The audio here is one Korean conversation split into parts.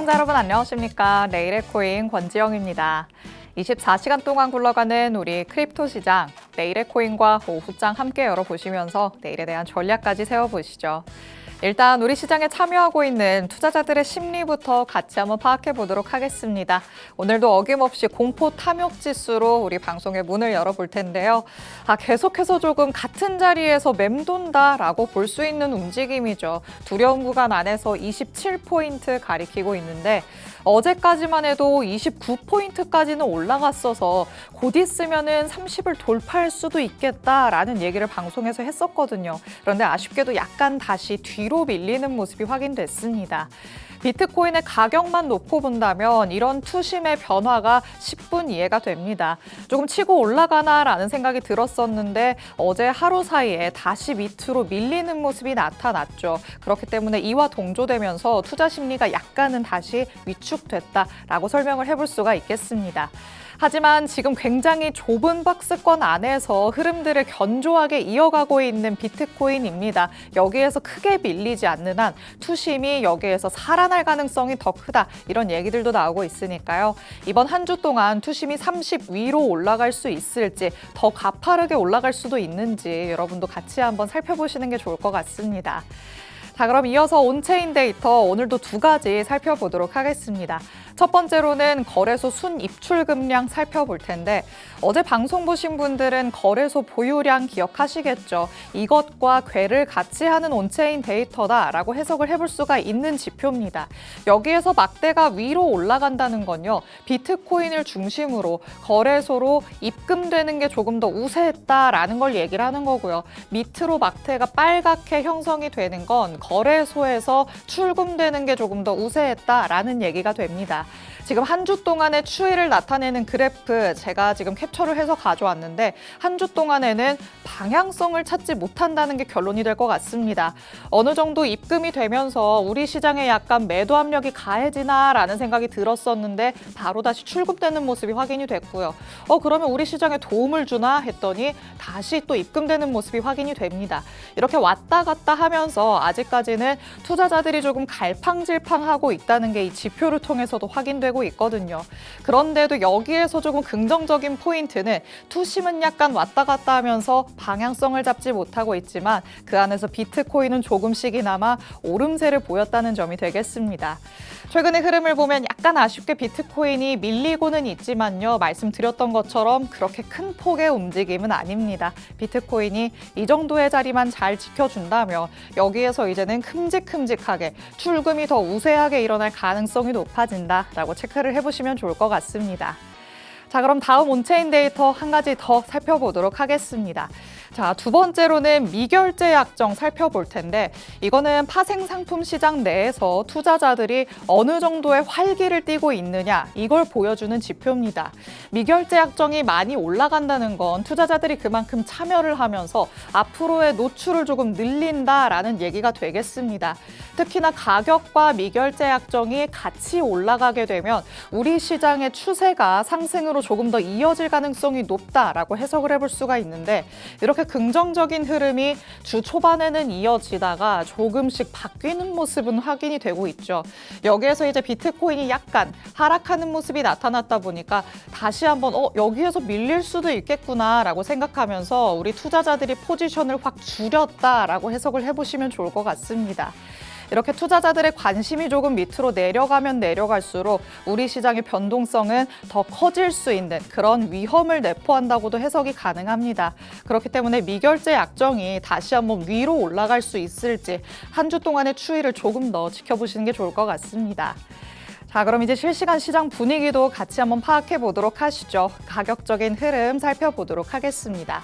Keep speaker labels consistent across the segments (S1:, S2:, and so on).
S1: 시청자 여러분 안녕하십니까? 내일의 코인 권지영입니다. 24시간 동안 굴러가는 우리 크립토 시장, 내일의 코인과 오후장 함께 열어보시면서 내일에 대한 전략까지 세워보시죠. 일단 우리 시장에 참여하고 있는 투자자들의 심리부터 같이 한번 파악해 보도록 하겠습니다. 오늘도 어김없이 공포 탐욕 지수로 우리 방송의 문을 열어볼 텐데요. 계속해서 조금 같은 자리에서 맴돈다라고 볼 수 있는 움직임이죠. 두려운 구간 안에서 27포인트 가리키고 있는데 어제까지만 해도 29포인트까지는 올라갔어서 곧 있으면은 30을 돌파할 수도 있겠다라는 얘기를 방송에서 했었거든요. 그런데 아쉽게도 약간 다시 뒤로 밀리는 모습이 확인됐습니다. 비트코인의 가격만 놓고 본다면 이런 투심의 변화가 10분 이해가 됩니다. 조금 치고 올라가나라는 생각이 들었었는데 어제 하루 사이에 다시 밑으로 밀리는 모습이 나타났죠. 그렇기 때문에 이와 동조되면서 투자 심리가 약간은 다시 위축됐다라고 설명을 해볼 수가 있겠습니다. 하지만 지금 굉장히 좁은 박스권 안에서 흐름들을 견조하게 이어가고 있는 비트코인입니다. 여기에서 크게 밀리지 않는 한 투심이 여기에서 살아날 가능성이 더 크다. 이런 얘기들도 나오고 있으니까요. 이번 한 주 동안 투심이 30 위로 올라갈 수 있을지, 더 가파르게 올라갈 수도 있는지 여러분도 같이 한번 살펴보시는 게 좋을 것 같습니다. 자, 그럼 이어서 온체인 데이터 오늘도 두 가지 살펴보도록 하겠습니다. 첫 번째로는 거래소 순입출금량 살펴볼 텐데 어제 방송 보신 분들은 거래소 보유량 기억하시겠죠? 이것과 궤를 같이 하는 온체인 데이터다라고 해석을 해볼 수가 있는 지표입니다. 여기에서 막대가 위로 올라간다는 건요. 비트코인을 중심으로 거래소로 입금되는 게 조금 더 우세했다라는 걸 얘기를 하는 거고요. 밑으로 막대가 빨갛게 형성이 되는 건 거래소에서 출금되는 게 조금 더 우세했다라는 얘기가 됩니다. 지금 한 주 동안의 추이를 나타내는 그래프 제가 지금 캡처를 해서 가져왔는데 한 주 동안에는 방향성을 찾지 못한다는 게 결론이 될 것 같습니다. 어느 정도 입금이 되면서 우리 시장에 약간 매도 압력이 가해지나라는 생각이 들었었는데 바로 다시 출금되는 모습이 확인이 됐고요. 그러면 우리 시장에 도움을 주나 했더니 다시 또 입금되는 모습이 확인이 됩니다. 이렇게 왔다 갔다 하면서 아직까지는 투자자들이 조금 갈팡질팡하고 있다는 게 이 지표를 통해서도 확인되고 있거든요. 그런데도 여기에서 조금 긍정적인 포인트는 투심은 약간 왔다 갔다 하면서 방향성을 잡지 못하고 있지만 그 안에서 비트코인은 조금씩이나마 오름세를 보였다는 점이 되겠습니다. 최근의 흐름을 보면 약간 아쉽게 비트코인이 밀리고는 있지만요. 말씀드렸던 것처럼 그렇게 큰 폭의 움직임은 아닙니다. 비트코인이 이 정도의 자리만 잘 지켜준다면 여기에서 이제는 큼직큼직하게 출금이 더 우세하게 일어날 가능성이 높아진다라고 체크를 해보시면 좋을 것 같습니다. 자, 그럼 다음 온체인 데이터 한 가지 더 살펴보도록 하겠습니다. 자, 두 번째로는 미결제 약정 살펴볼 텐데 이거는 파생 상품 시장 내에서 투자자들이 어느 정도의 활기를 띠고 있느냐 이걸 보여주는 지표입니다. 미결제 약정이 많이 올라간다는 건 투자자들이 그만큼 참여를 하면서 앞으로의 노출을 조금 늘린다라는 얘기가 되겠습니다. 특히나 가격과 미결제 약정이 같이 올라가게 되면 우리 시장의 추세가 상승으로 조금 더 이어질 가능성이 높다라고 해석을 해볼 수가 있는데 이렇게 긍정적인 흐름이 주 초반에는 이어지다가 조금씩 바뀌는 모습은 확인이 되고 있죠. 여기에서 이제 비트코인이 약간 하락하는 모습이 나타났다 보니까 다시 한번 여기에서 밀릴 수도 있겠구나라고 생각하면서 우리 투자자들이 포지션을 확 줄였다라고 해석을 해보시면 좋을 것 같습니다. 이렇게 투자자들의 관심이 조금 밑으로 내려가면 내려갈수록 우리 시장의 변동성은 더 커질 수 있는 그런 위험을 내포한다고도 해석이 가능합니다. 그렇기 때문에 미결제 약정이 다시 한번 위로 올라갈 수 있을지 한 주 동안의 추이를 조금 더 지켜보시는 게 좋을 것 같습니다. 자, 그럼 이제 실시간 시장 분위기도 같이 한번 파악해 보도록 하시죠. 가격적인 흐름 살펴보도록 하겠습니다.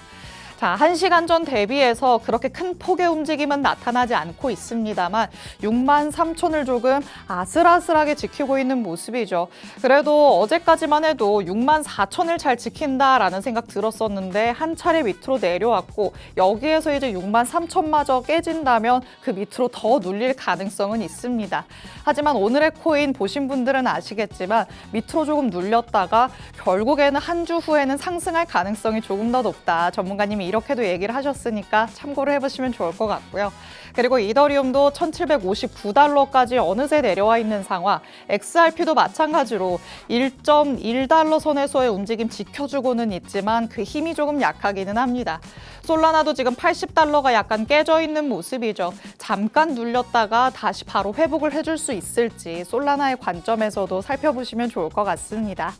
S1: 자, 1시간 전 대비해서 그렇게 큰 폭의 움직임은 나타나지 않고 있습니다만 63,000을 조금 아슬아슬하게 지키고 있는 모습이죠. 그래도 어제까지만 해도 64,000을 잘 지킨다라는 생각 들었었는데 한 차례 밑으로 내려왔고 여기에서 이제 63,000마저 깨진다면 그 밑으로 더 눌릴 가능성은 있습니다. 하지만 오늘의 코인 보신 분들은 아시겠지만 밑으로 조금 눌렸다가 결국에는 한 주 후에는 상승할 가능성이 조금 더 높다. 전문가님이 이렇게도 얘기를 하셨으니까 참고를 해보시면 좋을 것 같고요. 그리고 이더리움도 1759달러까지 어느새 내려와 있는 상황, XRP도 마찬가지로 1.1달러 선에서의 움직임 지켜주고는 있지만 그 힘이 조금 약하기는 합니다. 솔라나도 지금 80달러가 약간 깨져 있는 모습이죠. 잠깐 눌렸다가 다시 바로 회복을 해줄 수 있을지 솔라나의 관점에서도 살펴보시면 좋을 것 같습니다.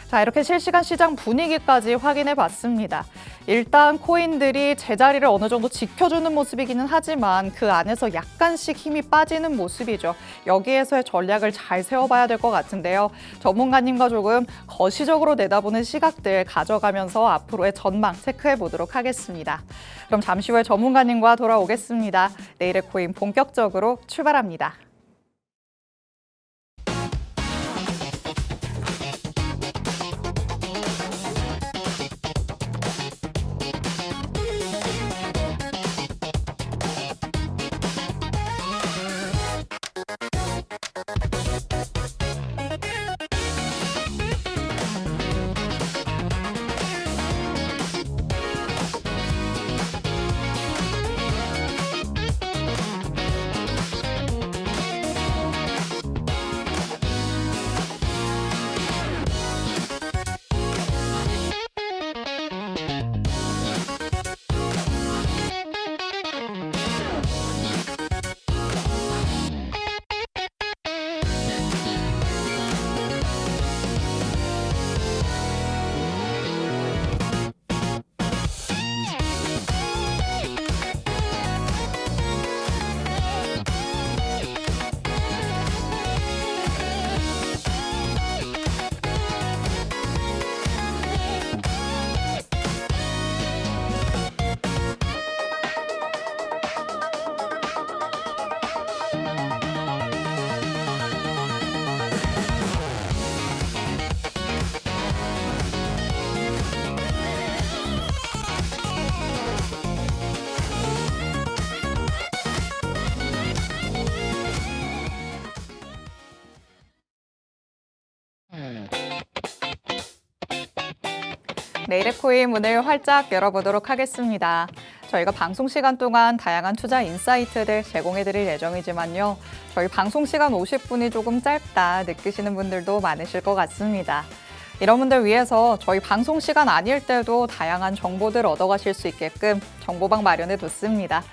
S1: 자, 이렇게 실시간 시장 분위기까지 확인해 봤습니다. 일단 코인들이 제자리를 어느 정도 지켜주는 모습이기는 하지만 그 안에서 약간씩 힘이 빠지는 모습이죠. 여기에서의 전략을 잘 세워봐야 될 것 같은데요. 전문가님과 조금 거시적으로 내다보는 시각들 가져가면서 앞으로의 전망 체크해 보도록 하겠습니다. 그럼 잠시 후에 전문가님과 돌아오겠습니다. 내일의 코인 본격적으로 출발합니다. 내일의 코인 문을 활짝 열어보도록 하겠습니다. 저희가 방송 시간 동안 다양한 투자 인사이트들 제공해드릴 예정이지만요. 저희 방송 시간 50분이 조금 짧다 느끼시는 분들도 많으실 것 같습니다. 이런 분들 위해서 저희 방송 시간 아닐 때도 다양한 정보들 얻어가실 수 있게끔 정보방 마련해 뒀습니다.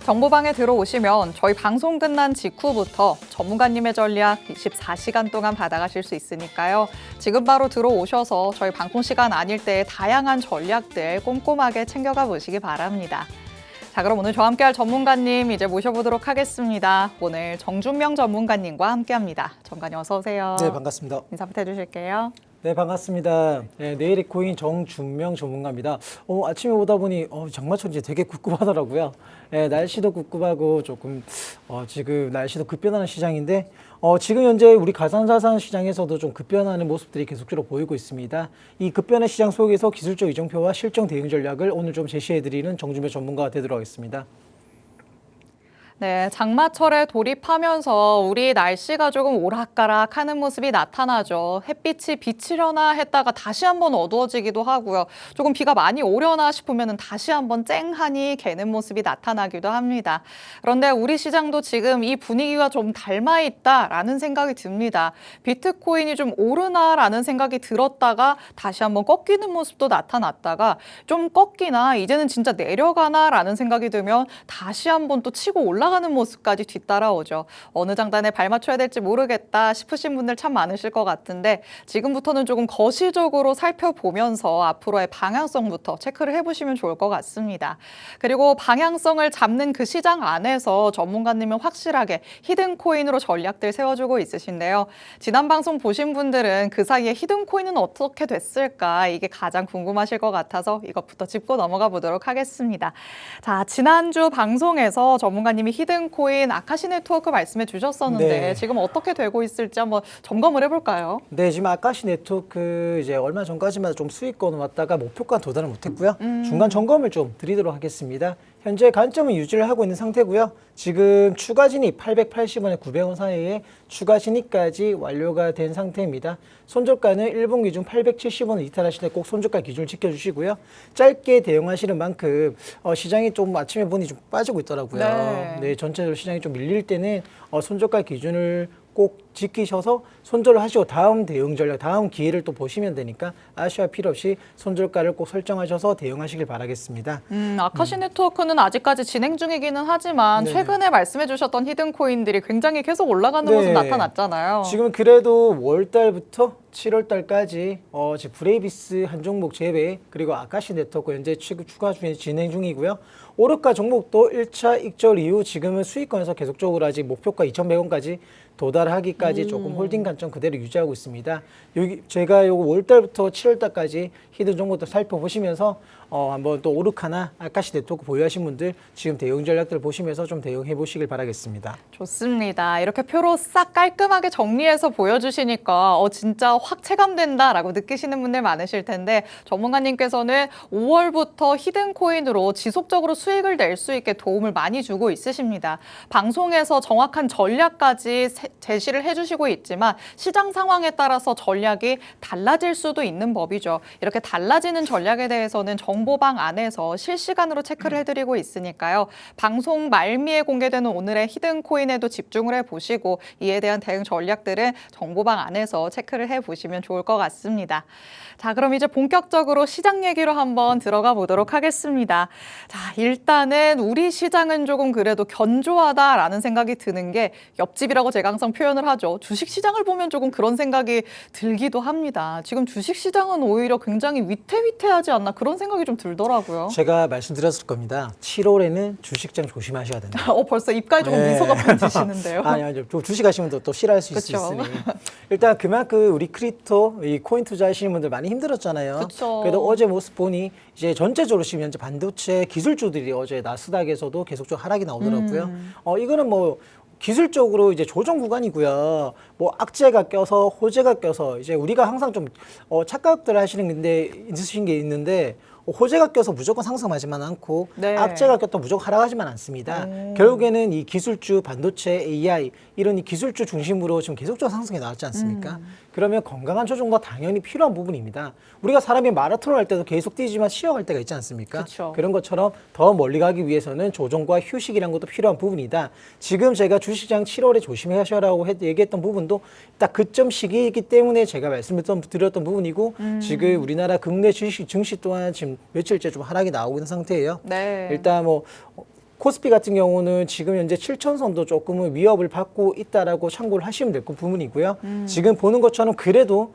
S1: 정보방에 들어오시면 저희 방송 끝난 직후부터 전문가님의 전략 24시간 동안 받아가실 수 있으니까요. 지금 바로 들어오셔서 저희 방송 시간 아닐 때의 다양한 전략들 꼼꼼하게 챙겨가 보시기 바랍니다. 자, 그럼 오늘 저와 함께할 전문가님 이제 모셔보도록 하겠습니다. 오늘 정준명 전문가님과 함께합니다. 전문가님 어서 오세요.
S2: 네, 반갑습니다.
S1: 인사부터 해주실게요.
S2: 네, 반갑습니다. 네, 내일의 코인 정준명 전문가입니다. 아침에 오다 보니 장마철이 되게 꿉꿉하더라고요. 네, 날씨도 꿉꿉하고 조금 지금 날씨도 급변하는 시장인데 지금 현재 우리 가상자산 시장에서도 좀 급변하는 모습들이 계속적으로 보이고 있습니다. 이 급변의 시장 속에서 기술적 이정표와 실정 대응 전략을 오늘 좀 제시해드리는 정준명 전문가가 되도록 하겠습니다.
S1: 네, 장마철에 돌입하면서 우리 날씨가 조금 오락가락하는 모습이 나타나죠. 햇빛이 비치려나 했다가 다시 한번 어두워지기도 하고요. 조금 비가 많이 오려나 싶으면 다시 한번 쨍하니 개는 모습이 나타나기도 합니다. 그런데 우리 시장도 지금 이 분위기와 좀 닮아 있다라는 생각이 듭니다. 비트코인이 좀 오르나라는 생각이 들었다가 다시 한번 꺾이는 모습도 나타났다가 좀 꺾이나 이제는 진짜 내려가나라는 생각이 들면 다시 한번 또 치고 올라가는 모습까지 뒤따라오죠. 어느 장단에 발맞춰야 될지 모르겠다 싶으신 분들 참 많으실 것 같은데 지금부터는 조금 거시적으로 살펴보면서 앞으로의 방향성부터 체크를 해보시면 좋을 것 같습니다. 그리고 방향성을 잡는 그 시장 안에서 전문가님은 확실하게 히든코인으로 전략들 세워주고 있으신데요. 지난 방송 보신 분들은 그 사이에 히든코인은 어떻게 됐을까 이게 가장 궁금하실 것 같아서 이것부터 짚고 넘어가 보도록 하겠습니다. 자, 지난주 방송에서 전문가님이 히든코인 아카시 네트워크 말씀해 주셨었는데
S2: 네.
S1: 지금 어떻게 되고 있을지 한번 점검을 해볼까요?
S2: 네, 지금 아카시 네트워크 이제 얼마 전까지만 좀 수익권 왔다가 목표가 도달을 못했고요. 중간 점검을 좀 드리도록 하겠습니다. 현재 관점은 유지를 하고 있는 상태고요. 지금 추가 진입 880원에 900원 사이에 추가 진입까지 완료가 된 상태입니다. 손절가는 일본 기준 870원을 이탈하실 때 꼭 손절가 기준을 지켜주시고요. 짧게 대응하시는 만큼 시장이 좀 아침에 보니 좀 빠지고 있더라고요. 네, 전체적으로 시장이 좀 밀릴 때는 손절가 기준을 꼭 지키셔서 손절을 하시고 다음 대응 전략, 다음 기회를 또 보시면 되니까 아쉬워할 필요 없이 손절가를 꼭 설정하셔서 대응하시길 바라겠습니다.
S1: 아카시 네트워크는 아직까지 진행 중이기는 하지만
S2: 네네.
S1: 최근에 말씀해 주셨던 히든 코인들이 굉장히 계속 올라가는 모습 나타났잖아요.
S2: 지금 그래도 5월달부터 7월달까지 지금 브레이비스 한 종목 제외 그리고 아카시 네트워크 현재 추가 진행 중이고요. 오르카 종목도 1차 익절 이후 지금은 수익권에서 계속적으로 아직 목표가 2,100원까지 도달하기까지 조금 홀딩 관점 그대로 유지하고 있습니다. 여기 제가 요거 5월달부터 7월달까지 히든 종목도 살펴보시면서 한번 또 오르카나 아카시 네트워크 보유하신 분들 지금 대응 전략들 보시면서 좀 대응해 보시길 바라겠습니다.
S1: 좋습니다. 이렇게 표로 싹 깔끔하게 정리해서 보여주시니까 진짜 확 체감된다라고 느끼시는 분들 많으실 텐데 전문가님께서는 5월부터 히든 코인으로 지속적으로 수익을 낼 수 있게 도움을 많이 주고 있으십니다. 방송에서 정확한 전략까지 제시를 해주시고 있지만 시장 상황에 따라서 전략이 달라질 수도 있는 법이죠. 이렇게 달라지는 전략에 대해서는 정보방 안에서 실시간으로 체크를 해드리고 있으니까요. 방송 말미에 공개되는 오늘의 히든 코인에도 집중을 해보시고 이에 대한 대응 전략들은 정보방 안에서 체크를 해보시면 좋을 것 같습니다. 자, 그럼 이제 본격적으로 시장 얘기로 한번 들어가 보도록 하겠습니다. 자, 일단은 우리 시장은 조금 그래도 견조하다라는 생각이 드는 게 옆집이라고 제가 항상 표현을 하죠. 주식시장을 보면 조금 그런 생각이 들기도 합니다. 지금 주식시장은 오히려 굉장히 위태위태하지 않나 그런 생각이 좀 들더라고요.
S2: 제가 말씀드렸을 겁니다. 7월에는 주식장 조심하셔야 된다.
S1: 벌써 입가에 조금 미소가 번지시는데요.
S2: 아니요. 주식하시면 또 싫어할 수
S1: 그쵸.
S2: 있으니. 일단 그만큼 우리 크립토, 이 코인 투자하시는 분들 많이 힘들었잖아요.
S1: 그쵸.
S2: 그래도 어제 모습 보니 이제 전체적으로 지금 현재 반도체 기술주들이 어제 나스닥에서도 계속적으로 하락이 나오더라고요. 이거는 뭐 기술적으로 이제 조정 구간이고요. 뭐 악재가 껴서 호재가 껴서 이제 우리가 항상 좀 착각들 하시는 건데 있으신 게 있는데 호재가 껴서 무조건 상승하지만 않고
S1: 네.
S2: 악재가 껴도 무조건 하락하지만 않습니다. 결국에는 이 기술주, 반도체, AI 이런 이 기술주 중심으로 지금 계속적으로 상승해 나왔지 않습니까? 그러면 건강한 조정도 당연히 필요한 부분입니다. 우리가 사람이 마라톤을 할 때도 계속 뛰지만 쉬어갈 때가 있지 않습니까?
S1: 그쵸.
S2: 그런 것처럼 더 멀리 가기 위해서는 조정과 휴식이란 것도 필요한 부분이다. 지금 제가 주식시장 7월에 조심하셔라고 얘기했던 부분도 딱 그점 시기이기 때문에 제가 말씀드렸던 부분이고 지금 우리나라 국내 주식 증시 또한 지금 며칠째 좀 하락이 나오고 있는 상태예요.
S1: 네.
S2: 일단 뭐 코스피 같은 경우는 지금 현재 7,000선도 조금은 위협을 받고 있다라고 참고를 하시면 될 부분이고요. 지금 보는 것처럼 그래도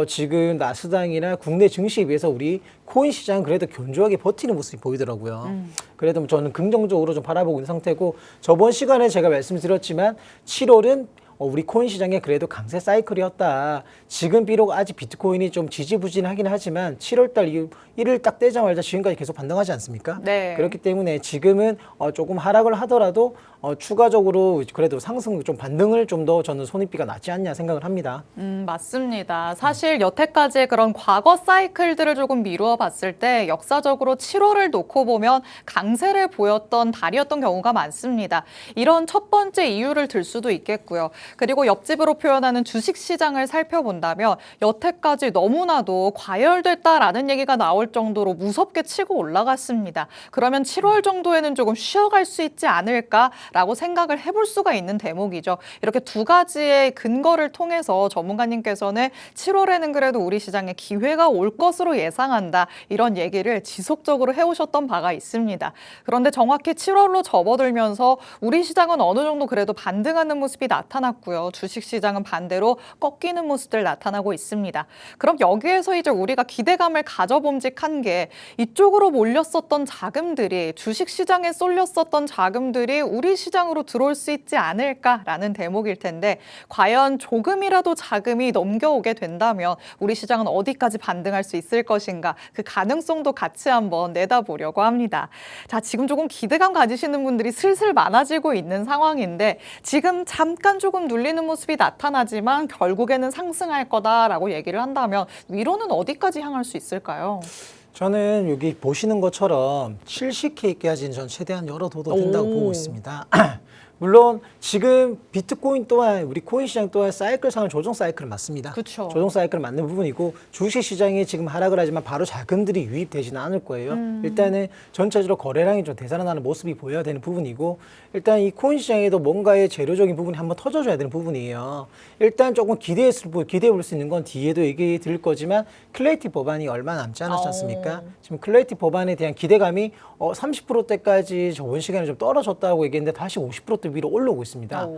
S2: 지금 나스닥이나 국내 증시에 비해서 우리 코인 시장은 그래도 견조하게 버티는 모습이 보이더라고요. 그래도 저는 긍정적으로 좀 바라보고 있는 상태고 저번 시간에 제가 말씀드렸지만 7월은 우리 코인 시장에 그래도 강세 사이클이었다. 지금 비록 아직 비트코인이 좀 지지부진하긴 하지만 7월달 이후 1일 딱 떼자마자 지금까지 계속 반등하지 않습니까?
S1: 네.
S2: 그렇기 때문에 지금은 조금 하락을 하더라도 추가적으로 그래도 상승 좀 반등을 좀 더 저는 손익비가 낫지 않냐 생각을 합니다.
S1: 맞습니다. 사실 여태까지의 그런 과거 사이클들을 조금 미루어 봤을 때 역사적으로 7월을 놓고 보면 강세를 보였던 달이었던 경우가 많습니다. 이런 첫 번째 이유를 들 수도 있겠고요. 그리고 옆집으로 표현하는 주식시장을 살펴본다면 여태까지 너무나도 과열됐다라는 얘기가 나올 정도로 무섭게 치고 올라갔습니다. 그러면 7월 정도에는 조금 쉬어갈 수 있지 않을까라고 생각을 해볼 수가 있는 대목이죠. 이렇게 두 가지의 근거를 통해서 전문가님께서는 7월에는 그래도 우리 시장에 기회가 올 것으로 예상한다. 이런 얘기를 지속적으로 해오셨던 바가 있습니다. 그런데 정확히 7월로 접어들면서 우리 시장은 어느 정도 그래도 반등하는 모습이 나타났고요. 주식시장은 반대로 꺾이는 모습들 나타나고 있습니다. 그럼 여기에서 이제 우리가 기대감을 가져봄직한 게 이쪽으로 몰렸었던 자금들이 주식시장에 쏠렸었던 자금들이 우리 시장으로 들어올 수 있지 않을까라는 대목일 텐데 과연 조금이라도 자금이 넘겨오게 된다면 우리 시장은 어디까지 반등할 수 있을 것인가 그 가능성도 같이 한번 내다보려고 합니다. 자, 지금 조금 기대감 가지시는 분들이 슬슬 많아지고 있는 상황인데 지금 잠깐 조금 눌리는 모습이 나타나지만 결국에는 상승할 거다라고 얘기를 한다면 위로는 어디까지 향할 수 있을까요?
S2: 저는 여기 보시는 것처럼 70K까지는 전 최대한 열어둬도 된다고 보고 있습니다. 물론 지금 비트코인 또한 우리 코인 시장 또한 사이클상은 조정 사이클 맞습니다.
S1: 그쵸.
S2: 조정 사이클 맞는 부분이고 주식 시장이 지금 하락을 하지만 바로 자금들이 유입되지는 않을 거예요. 일단은 전체적으로 거래량이 좀 되살아나는 모습이 보여야 되는 부분이고 일단 이 코인 시장에도 뭔가의 재료적인 부분이 한번 터져줘야 되는 부분이에요. 일단 조금 기대해 볼 수 있는 건 뒤에도 얘기 드릴 거지만 클레이티 법안이 얼마 남지 않았지 않습니까? 지금 클레이티 법안에 대한 기대감이 30%대까지 저번 시간에 좀 떨어졌다고 얘기했는데 다시 50%대 위로 올라오고 있습니다.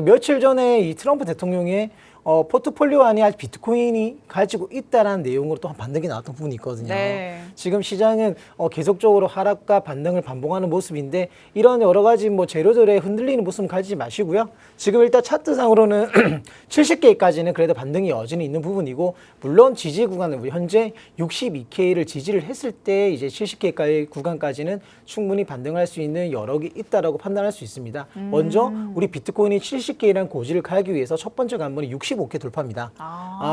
S2: 며칠 전에 이 트럼프 대통령의 포트폴리오 안에 아직 비트코인이 가지고 있다라는 내용으로 또 한 반등이 나왔던 부분이 있거든요.
S1: 네.
S2: 지금 시장은 계속적으로 하락과 반등을 반복하는 모습인데 이런 여러 가지 뭐 재료들에 흔들리는 모습은 가지지 마시고요. 지금 일단 차트상으로는 70K까지는 그래도 반등이 여전히 있는 부분이고 물론 지지 구간은 우리 현재 62K를 지지를 했을 때 이제 70K까지 구간까지는 충분히 반등할 수 있는 여력이 있다라고 판단할 수 있습니다. 먼저 우리 비트코인이 70K라는 고지를 가기 위해서 첫 번째 관문이 65K 돌파입니다.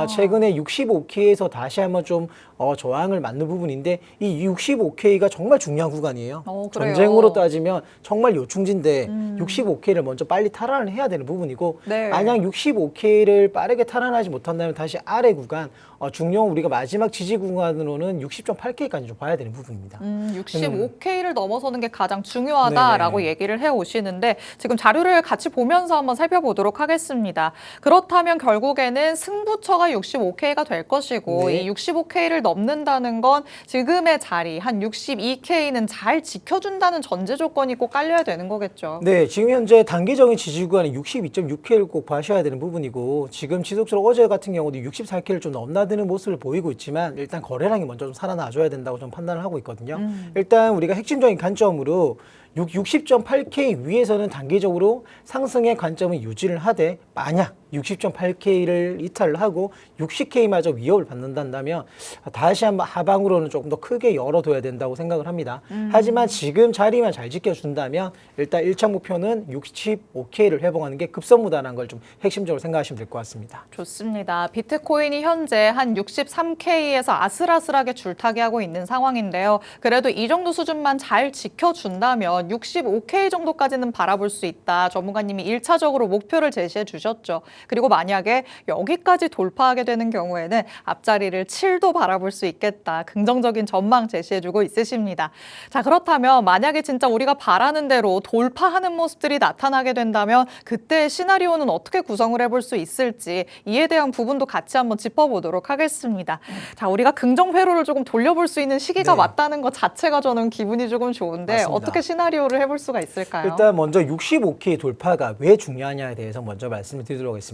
S2: 최근에 65K에서 다시 한번 좀 저항을 맞는 부분인데 이 65K가 정말 중요한 구간이에요.
S1: 그래요?
S2: 전쟁으로 따지면 정말 요충지인데 65K를 먼저 빨리 탈환을 해야 되는 부분이고
S1: 네.
S2: 만약 65K를 빠르게 탈환하지 못한다면 다시 아래 구간 중요한 우리가 마지막 지지 구간으로는 60.8K까지 좀 봐야 되는 부분입니다.
S1: 65K를 넘어서는 게 가장 중요하다라고 얘기를 해오시는데 지금 자료를 같이 보면서 한번 살펴보도록 하겠습니다. 그렇다면 결국에는 승부처가 65K가 될 것이고
S2: 네.
S1: 이 65K를 넘는다는 건 지금의 자리 한 62K는 잘 지켜준다는 전제 조건이 꼭 깔려야 되는 거겠죠.
S2: 네, 지금 현재 단기적인 지지 구간이 62.6K를 꼭 봐셔야 되는 부분이고 지금 지속적으로 어제 같은 경우도 64K를 좀 넘나드는 모습을 보이고 있지만 일단 거래량이 먼저 좀 살아나줘야 된다고 좀 판단을 하고 있거든요. 일단 우리가 핵심적인 관점으로 60.8K 위에서는 단기적으로 상승의 관점을 유지를 하되 만약 60.8K를 이탈을 하고 60K마저 위협을 받는다면 다시 한번 하방으로는 조금 더 크게 열어둬야 된다고 생각을 합니다. 하지만 지금 자리만 잘 지켜준다면 일단 1차 목표는 65K를 회복하는 게 급선무다라는 걸 좀 핵심적으로 생각하시면 될 것 같습니다.
S1: 좋습니다. 비트코인이 현재 한 63K에서 아슬아슬하게 줄타기 하고 있는 상황인데요. 그래도 이 정도 수준만 잘 지켜준다면 65K 정도까지는 바라볼 수 있다. 전문가님이 1차적으로 목표를 제시해 주셨죠. 그리고 만약에 여기까지 돌파하게 되는 경우에는 앞자리를 7도 바라볼 수 있겠다. 긍정적인 전망 제시해주고 있으십니다. 자, 그렇다면 만약에 진짜 우리가 바라는 대로 돌파하는 모습들이 나타나게 된다면 그때의 시나리오는 어떻게 구성을 해볼 수 있을지 이에 대한 부분도 같이 한번 짚어보도록 하겠습니다. 자, 우리가 긍정 회로를 조금 돌려볼 수 있는 시기가
S2: 네.
S1: 왔다는 것 자체가 저는 기분이 조금 좋은데
S2: 맞습니다.
S1: 어떻게 시나리오를 해볼 수가 있을까요?
S2: 일단 먼저 65K 돌파가 왜 중요하냐에 대해서 먼저 말씀을 드리도록 하겠습니다.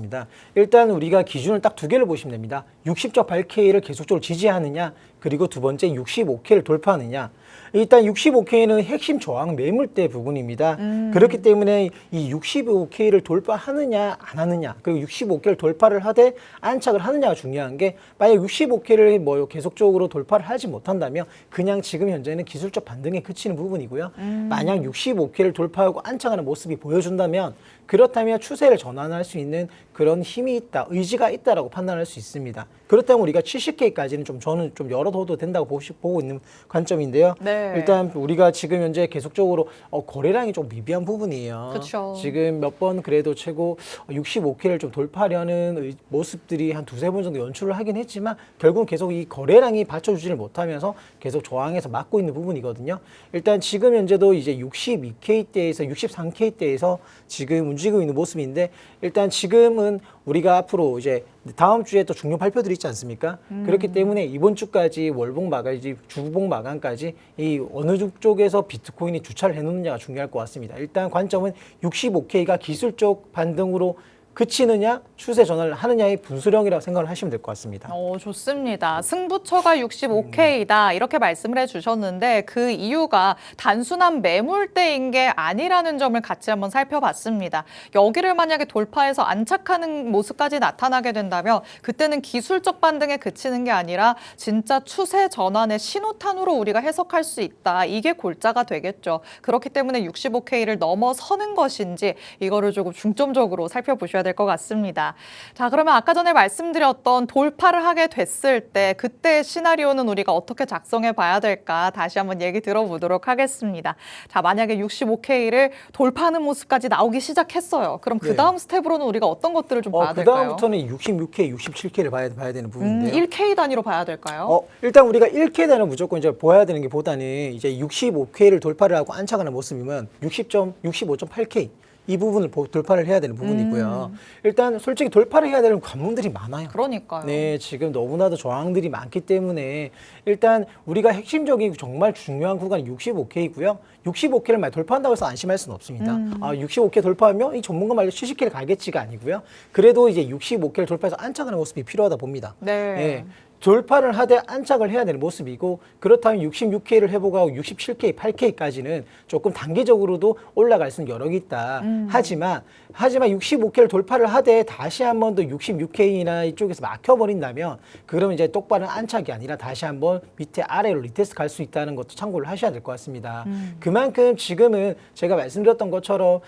S2: 일단 우리가 기준을 딱 두 개를 보시면 됩니다. 60.8K를 계속적으로 지지하느냐 그리고 두 번째 65K를 돌파하느냐. 일단 65K는 핵심 저항 매물대 부분입니다. 그렇기 때문에 이 65K를 돌파하느냐 안 하느냐 그리고 65K를 돌파를 하되 안착을 하느냐가 중요한 게 만약 65K를 뭐 계속적으로 돌파를 하지 못한다면 그냥 지금 현재는 기술적 반등에 그치는 부분이고요. 만약 65K를 돌파하고 안착하는 모습이 보여준다면 그렇다면 추세를 전환할 수 있는 그런 힘이 있다, 의지가 있다라고 판단할 수 있습니다. 그렇다면 우리가 70K까지는 저는 좀 열어둬도 된다고 보고 있는 관점인데요.
S1: 네.
S2: 일단 우리가 지금 현재 계속적으로 거래량이 좀 미비한 부분이에요.
S1: 그쵸.
S2: 지금 몇 번 그래도 최고 65K를 좀 돌파하려는 모습들이 한 두세 번 정도 연출을 하긴 했지만 결국은 계속 이 거래량이 받쳐주지를 못하면서 계속 저항해서 막고 있는 부분이거든요. 일단 지금 현재도 이제 62K대에서 63K대에서 지금 움직이고 있는 모습인데 일단 지금은 우리가 앞으로 이제 다음 주에 또 중요 발표들이 있지 않습니까? 그렇기 때문에 이번 주까지 월봉 마감까지 주봉 마감까지 이 어느 쪽에서 비트코인이 주차를 해놓느냐가 중요할 것 같습니다. 일단 관점은 65K가 기술적 반등으로 그치느냐 추세 전환을 하느냐의 분수령이라고 생각을 하시면 될 것 같습니다.
S1: 좋습니다. 승부처가 65K다 이렇게 말씀을 해주셨는데 그 이유가 단순한 매물대인 게 아니라는 점을 같이 한번 살펴봤습니다. 여기를 만약에 돌파해서 안착하는 모습까지 나타나게 된다면 그때는 기술적 반등에 그치는 게 아니라 진짜 추세 전환의 신호탄으로 우리가 해석할 수 있다. 이게 골자가 되겠죠. 그렇기 때문에 65K를 넘어서는 것인지 이거를 조금 중점적으로 살펴보셔야 될 것 같습니다. 자, 그러면 아까 전에 말씀드렸던 돌파를 하게 됐을 때 그때 시나리오는 우리가 어떻게 작성해 봐야 될까 다시 한번 얘기 들어보도록 하겠습니다. 자, 만약에 65K를 돌파하는 모습까지 나오기 시작했어요. 그럼 그 다음 스텝으로는 우리가 어떤 것들을 좀 봐야
S2: 그
S1: 될까요?
S2: 다음부터는 66K, 67K를 봐야 되는 부분인데요.
S1: 1K 단위로 봐야 될까요?
S2: 일단 우리가 1K 단위를 무조건 이제 보아야 되는 게 보다는 이제 65K를 돌파를 하고 안착하는 모습이면 65.8K 이 부분을 돌파를 해야 되는 부분이고요. 일단 솔직히 돌파를 해야 되는 관문들이 많아요.
S1: 그러니까요.
S2: 네, 지금 너무나도 저항들이 많기 때문에 일단 우리가 핵심적인 정말 중요한 구간이 65K고요. 65K를 말 돌파한다고 해서 안심할 수는 없습니다. 65K 돌파하면 이 전문가 말로 70K를 가겠지가 아니고요. 그래도 이제 65K를 돌파해서 안착하는 모습이 필요하다 봅니다.
S1: 네.
S2: 돌파를 하되 안착을 해야 되는 모습이고 그렇다면 66K를 해보고 67K, 8K까지는 조금 단계적으로도 올라갈 수는 여러 개 있다. 하지만 65K를 돌파를 하되 다시 한 번 더 66K나 이쪽에서 막혀버린다면 그러면 이제 똑바른 안착이 아니라 다시 한번 밑에 아래로 리테스트 갈 수 있다는 것도 참고를 하셔야 될 것 같습니다. 그만큼 지금은 제가 말씀드렸던 것처럼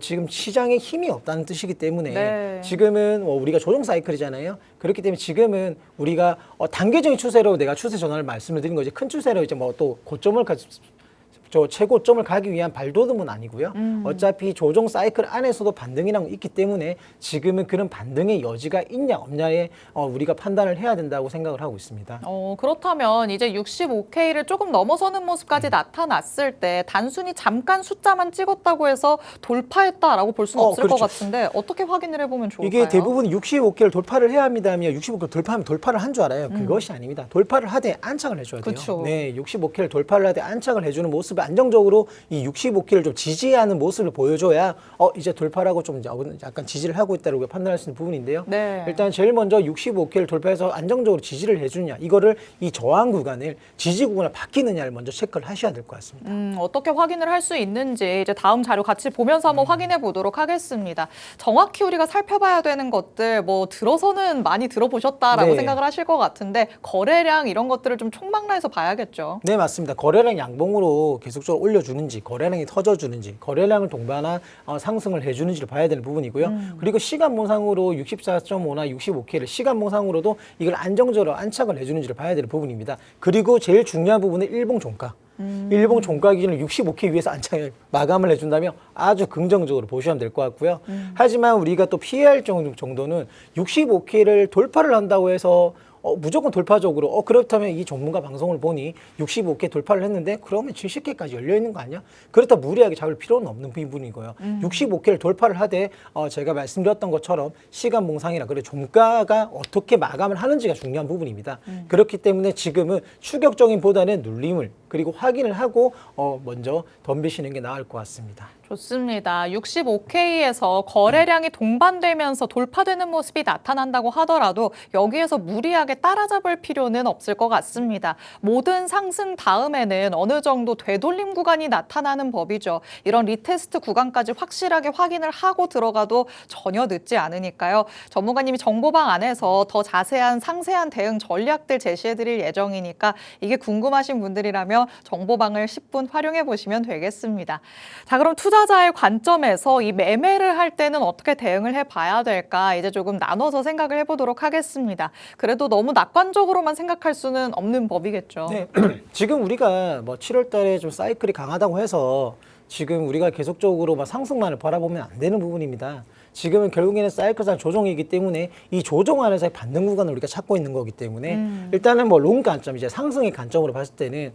S2: 지금 시장에 힘이 없다는 뜻이기 때문에 지금은 우리가 조정 사이클이잖아요. 그렇기 때문에 지금은 우리가 단계적인 추세로 내가 추세 전환을 말씀을 드린 거지 큰 추세로 이제 뭐 또 고점을 최고점을 가기 위한 발돋움은 아니고요. 어차피 조정 사이클 안에서도 반등이라는 게 있기 때문에 지금은 그런 반등의 여지가 있냐 없냐에 우리가 판단을 해야 된다고 생각을 하고 있습니다.
S1: 그렇다면 이제 65K를 조금 넘어서는 모습까지 나타났을 때 단순히 잠깐 숫자만 찍었다고 해서 돌파했다라고 볼 수는 없을 것 같은데 어떻게 확인을 해보면 좋을까요?
S2: 이게 대부분 65K를 돌파를 해야 합니다면 65K를 돌파하면 돌파를 한 줄 알아요. 그것이 아닙니다. 돌파를 하되 안착을 해줘야 돼요.
S1: 그쵸.
S2: 네, 65K를 돌파를 하되 안착을 해주는 모습을 안정적으로 이 65K를 좀 지지하는 모습을 보여줘야 이제 돌파라고 좀 약간 지지를 하고 있다고 판단할 수 있는 부분인데요. 일단 제일 먼저 65K를 돌파해서 안정적으로 지지를 해주냐 이거를 이 저항 구간을 지지 구간으로 바뀌느냐를 먼저 체크를 하셔야 될 것 같습니다.
S1: 어떻게 확인을 할 수 있는지 이제 다음 자료 같이 보면서 한번 확인해 보도록 하겠습니다. 정확히 우리가 살펴봐야 되는 것들 뭐 들어서는 많이 들어보셨다라고 생각을 하실 것 같은데 거래량 이런 것들을 좀 총망라해서 봐야겠죠.
S2: 네, 맞습니다. 거래량 양봉으로 계속적으로 올려주는지 거래량이 터져주는지 거래량을 동반한 상승을 해주는지를 봐야 되는 부분이고요. 그리고 시간봉상으로 64.5나 65K를 시간봉상으로도 이걸 안정적으로 안착을 해주는지를 봐야 되는 부분입니다. 그리고 제일 중요한 부분은 일봉 종가. 일봉 종가 기준을 65K 위에서 안착을 마감을 해준다면 아주 긍정적으로 보시면 될 것 같고요. 하지만 우리가 또 피해야 할 정도는 65K를 돌파를 한다고 해서 무조건 돌파적으로 그렇다면 이 전문가 방송을 보니 65K 돌파를 했는데 그러면 70K까지 열려 있는 거 아니야? 그렇다 무리하게 잡을 필요는 없는 부분이고요. 65K를 돌파를 하되 제가 말씀드렸던 것처럼 시간 몽상이나 그래 종가가 어떻게 마감을 하는지가 중요한 부분입니다. 그렇기 때문에 지금은 추격적인 보다는 눌림을 그리고 확인을 하고 먼저 덤비시는 게 나을 것 같습니다.
S1: 좋습니다. 65K에서 거래량이 동반되면서 돌파되는 모습이 나타난다고 하더라도 여기에서 무리하게 따라잡을 필요는 없을 것 같습니다. 모든 상승 다음에는 어느 정도 되돌림 구간이 나타나는 법이죠. 이런 리테스트 구간까지 확실하게 확인을 하고 들어가도 전혀 늦지 않으니까요. 전문가님이 정보방 안에서 더 자세한 상세한 대응 전략들 제시해드릴 예정이니까 이게 궁금하신 분들이라면 정보방을 10분 활용해 보시면 되겠습니다. 자, 그럼 투자자의 관점에서 이 매매를 할 때는 어떻게 대응을 해봐야 될까 이제 조금 나눠서 생각을 해보도록 하겠습니다. 그래도 너무 낙관적으로만 생각할 수는 없는 법이겠죠.
S2: 네, 지금 우리가 뭐 7월 달에 좀 사이클이 강하다고 해서 지금 우리가 계속적으로 막 상승만을 바라보면 안 되는 부분입니다. 지금은 결국에는 사이클상 조정이기 때문에 이 조정 안에서의 반등 구간을 우리가 찾고 있는 거기 때문에 일단은 뭐 롱 관점, 이제 상승의 관점으로 봤을 때는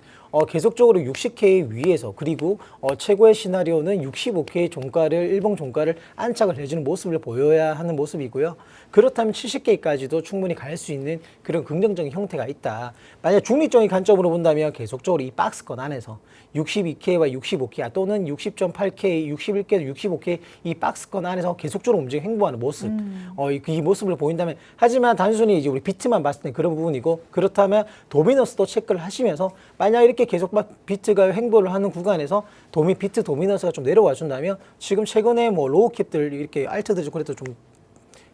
S2: 계속적으로 60K 위에서 그리고 최고의 시나리오는 65K 종가를 일봉 종가를 안착을 해주는 모습을 보여야 하는 모습이고요. 그렇다면 70K까지도 충분히 갈 수 있는 그런 긍정적인 형태가 있다. 만약 중립적인 관점으로 본다면 계속적으로 이 박스권 안에서 62K와 65K 또는 60.8K, 61K, 65K 이 박스권 안에서 계속적으로 움직이고 행보하는 모습, 이 모습을 보인다면 하지만 단순히 이제 우리 비트만 봤을 때 그런 부분이고 그렇다면 도미너스도 체크를 하시면서 만약 이렇게 계속 막 비트가 행보를 하는 구간에서 비트 도미너스가 좀 내려와 준다면 지금 최근에 뭐 로우 캡들 이렇게 알트들 그래도 좀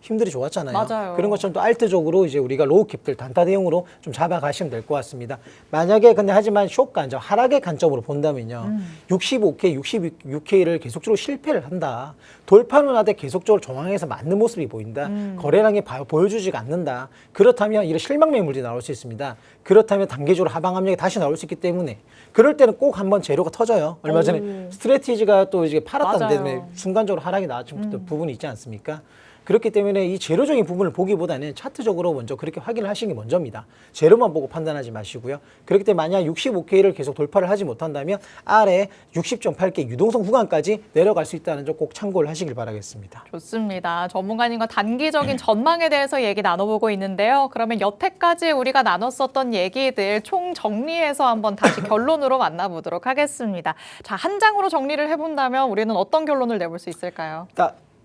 S2: 힘들이 좋았잖아요.
S1: 맞아요.
S2: 그런 것처럼 또 알트적으로 이제 우리가 로우 캡들 단타 대용으로 좀 잡아가시면 될 것 같습니다. 만약에 근데 하지만 쇼 관점, 하락의 관점으로 본다면요. 65K, 66K를 계속적으로 실패를 한다. 돌파는 하되 계속적으로 정황에서 맞는 모습이 보인다. 거래량이 보여주지가 않는다. 그렇다면 이런 실망 매물이 나올 수 있습니다. 그렇다면 단기적으로 하방 압력이 다시 나올 수 있기 때문에 그럴 때는 꼭 한번 재료가 터져요. 얼마 전에 스트레티지가 또 이제 팔았다는
S1: 맞아요.
S2: 데문에 순간적으로 하락이 나왔던 부분이 있지 않습니까? 그렇기 때문에 이 재료적인 부분을 보기보다는 차트적으로 먼저 그렇게 확인을 하시는 게 먼저입니다. 재료만 보고 판단하지 마시고요. 그렇기 때문에 만약 65K를 계속 돌파를 하지 못한다면 아래 60.8K 유동성 구간까지 내려갈 수 있다는 점 꼭 참고를 하시길 바라겠습니다.
S1: 좋습니다. 전문가님과 단기적인 전망에 대해서 얘기 나눠보고 있는데요. 그러면 여태까지 우리가 나눴었던 얘기들 총 정리해서 한번 다시 결론으로 만나보도록 하겠습니다. 자, 한 장으로 정리를 해본다면 우리는 어떤 결론을 내볼 수 있을까요?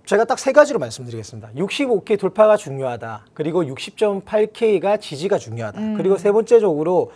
S2: 제가 딱 세 가지로 말씀드리겠습니다. 65K 돌파가 중요하다. 그리고 60.8K가 지지가 중요하다. 그리고 세 번째적으로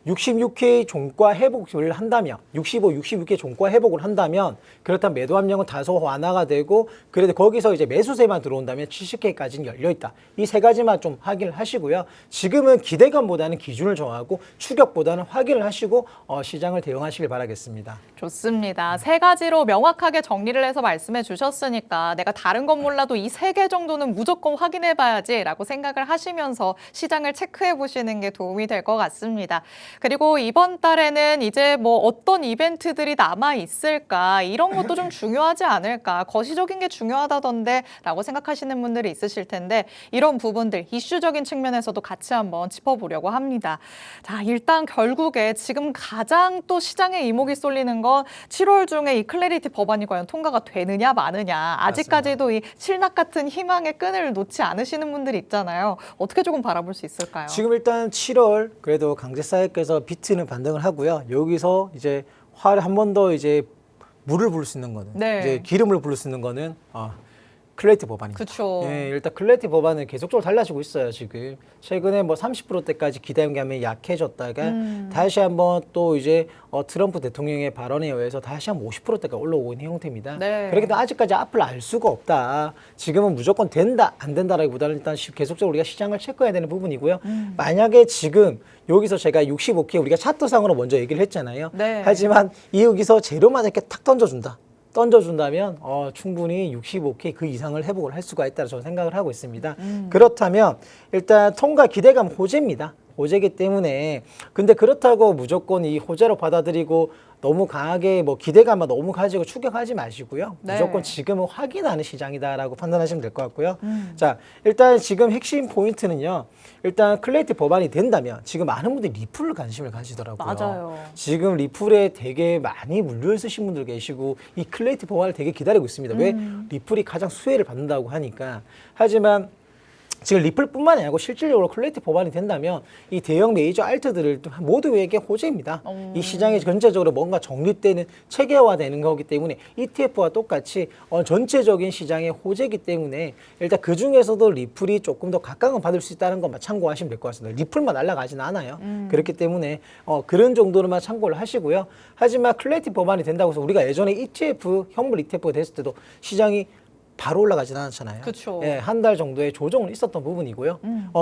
S2: 66K 종가 회복을 한다면 65, 66K 종가 회복을 한다면 그렇다면 매도 압력은 다소 완화가 되고 그래도 거기서 이제 매수세만 들어온다면 70K까지는 열려 있다. 이 세 가지만 좀 확인을 하시고요. 지금은 기대감보다는 기준을 정하고 추격보다는 확인을 하시고 시장을 대응하시길 바라겠습니다.
S1: 좋습니다. 세 가지로 명확하게 정리를 해서 말씀해 주셨으니까 내가 다른 건 몰라도 이 세 개 정도는 무조건 확인해 봐야지라고 생각을 하시면서 시장을 체크해 보시는 게 도움이 될 것 같습니다. 그리고 이번 달에는 이제 뭐 어떤 이벤트들이 남아 있을까 이런 것도 좀 중요하지 않을까 거시적인 게 중요하다던데 라고 생각하시는 분들이 있으실 텐데 이런 부분들 이슈적인 측면에서도 같이 한번 짚어보려고 합니다. 자, 일단 결국에 지금 가장 또 시장에 이목이 쏠리는 건 7월 중에 이 클래리티 법안이 과연 통과가 되느냐 마느냐 아직까지도 이 실낙 같은 희망의 끈을 놓지 않으시는 분들이 있잖아요. 어떻게 조금 바라볼 수 있을까요?
S2: 지금 일단 7월 그래도 강제사회께서 비트는 반등을 하고요. 여기서 이제 화를 한 번 더 이제 물을 부을 수 있는 거는
S1: 네.
S2: 이제 기름을 부을 수 있는 거는 클래리티 법안입니다.
S1: 그쵸.
S2: 예, 일단 클래리티 법안은 계속적으로 달라지고 있어요. 지금 최근에 뭐 30%대까지 기대감이 약해졌다가 다시 한번 또 이제 트럼프 대통령의 발언에 의해서 다시 한번 50%대가 올라오고 있는 형태입니다.
S1: 네.
S2: 그렇게 도 아직까지 앞을 알 수가 없다. 지금은 무조건 된다, 안 된다라기보다는 일단 계속적으로 우리가 시장을 체크해야 되는 부분이고요. 만약에 지금 여기서 제가 65K 우리가 차트상으로 먼저 얘기를 했잖아요.
S1: 네.
S2: 하지만 여기서 재료만 이렇게 탁 던져준다면 충분히 65K 그 이상을 회복을 할 수가 있다고 저는 생각을 하고 있습니다. 그렇다면 일단 통과 기대감 호재입니다. 호재이기 때문에 근데 그렇다고 무조건 이 호재로 받아들이고 너무 강하게 뭐 기대감만 너무 가지고 추격하지 마시고요.
S1: 네.
S2: 무조건 지금은 확인하는 시장이다라고 판단하시면 될 것 같고요. 자, 일단 지금 핵심 포인트는요. 일단 클래리티 법안이 된다면 지금 많은 분들이 리플을 관심을 가지더라고요.
S1: 맞아요.
S2: 지금 리플에 되게 많이 물려 있으신 분들 계시고 이 클래리티 법안을 되게 기다리고 있습니다. 왜? 리플이 가장 수혜를 받는다고 하니까. 하지만 지금 리플뿐만이 아니고 실질적으로 클래리티 법안이 된다면 이 대형 메이저 알트들을 모두에게 호재입니다. 이 시장이 전체적으로 뭔가 정립되는 체계화되는 거기 때문에 ETF와 똑같이 전체적인 시장의 호재이기 때문에 일단 그 중에서도 리플이 조금 더 각광을 받을 수 있다는 것만 참고하시면 될 것 같습니다. 리플만 날아가지는 않아요. 그렇기 때문에 그런 정도로만 참고를 하시고요. 하지만 클래리티 법안이 된다고 해서 우리가 예전에 ETF, 현물 ETF가 됐을 때도 시장이 바로 올라가진 않았잖아요.
S1: 그쵸.
S2: 예, 한 달 정도의 조정은 있었던 부분이고요.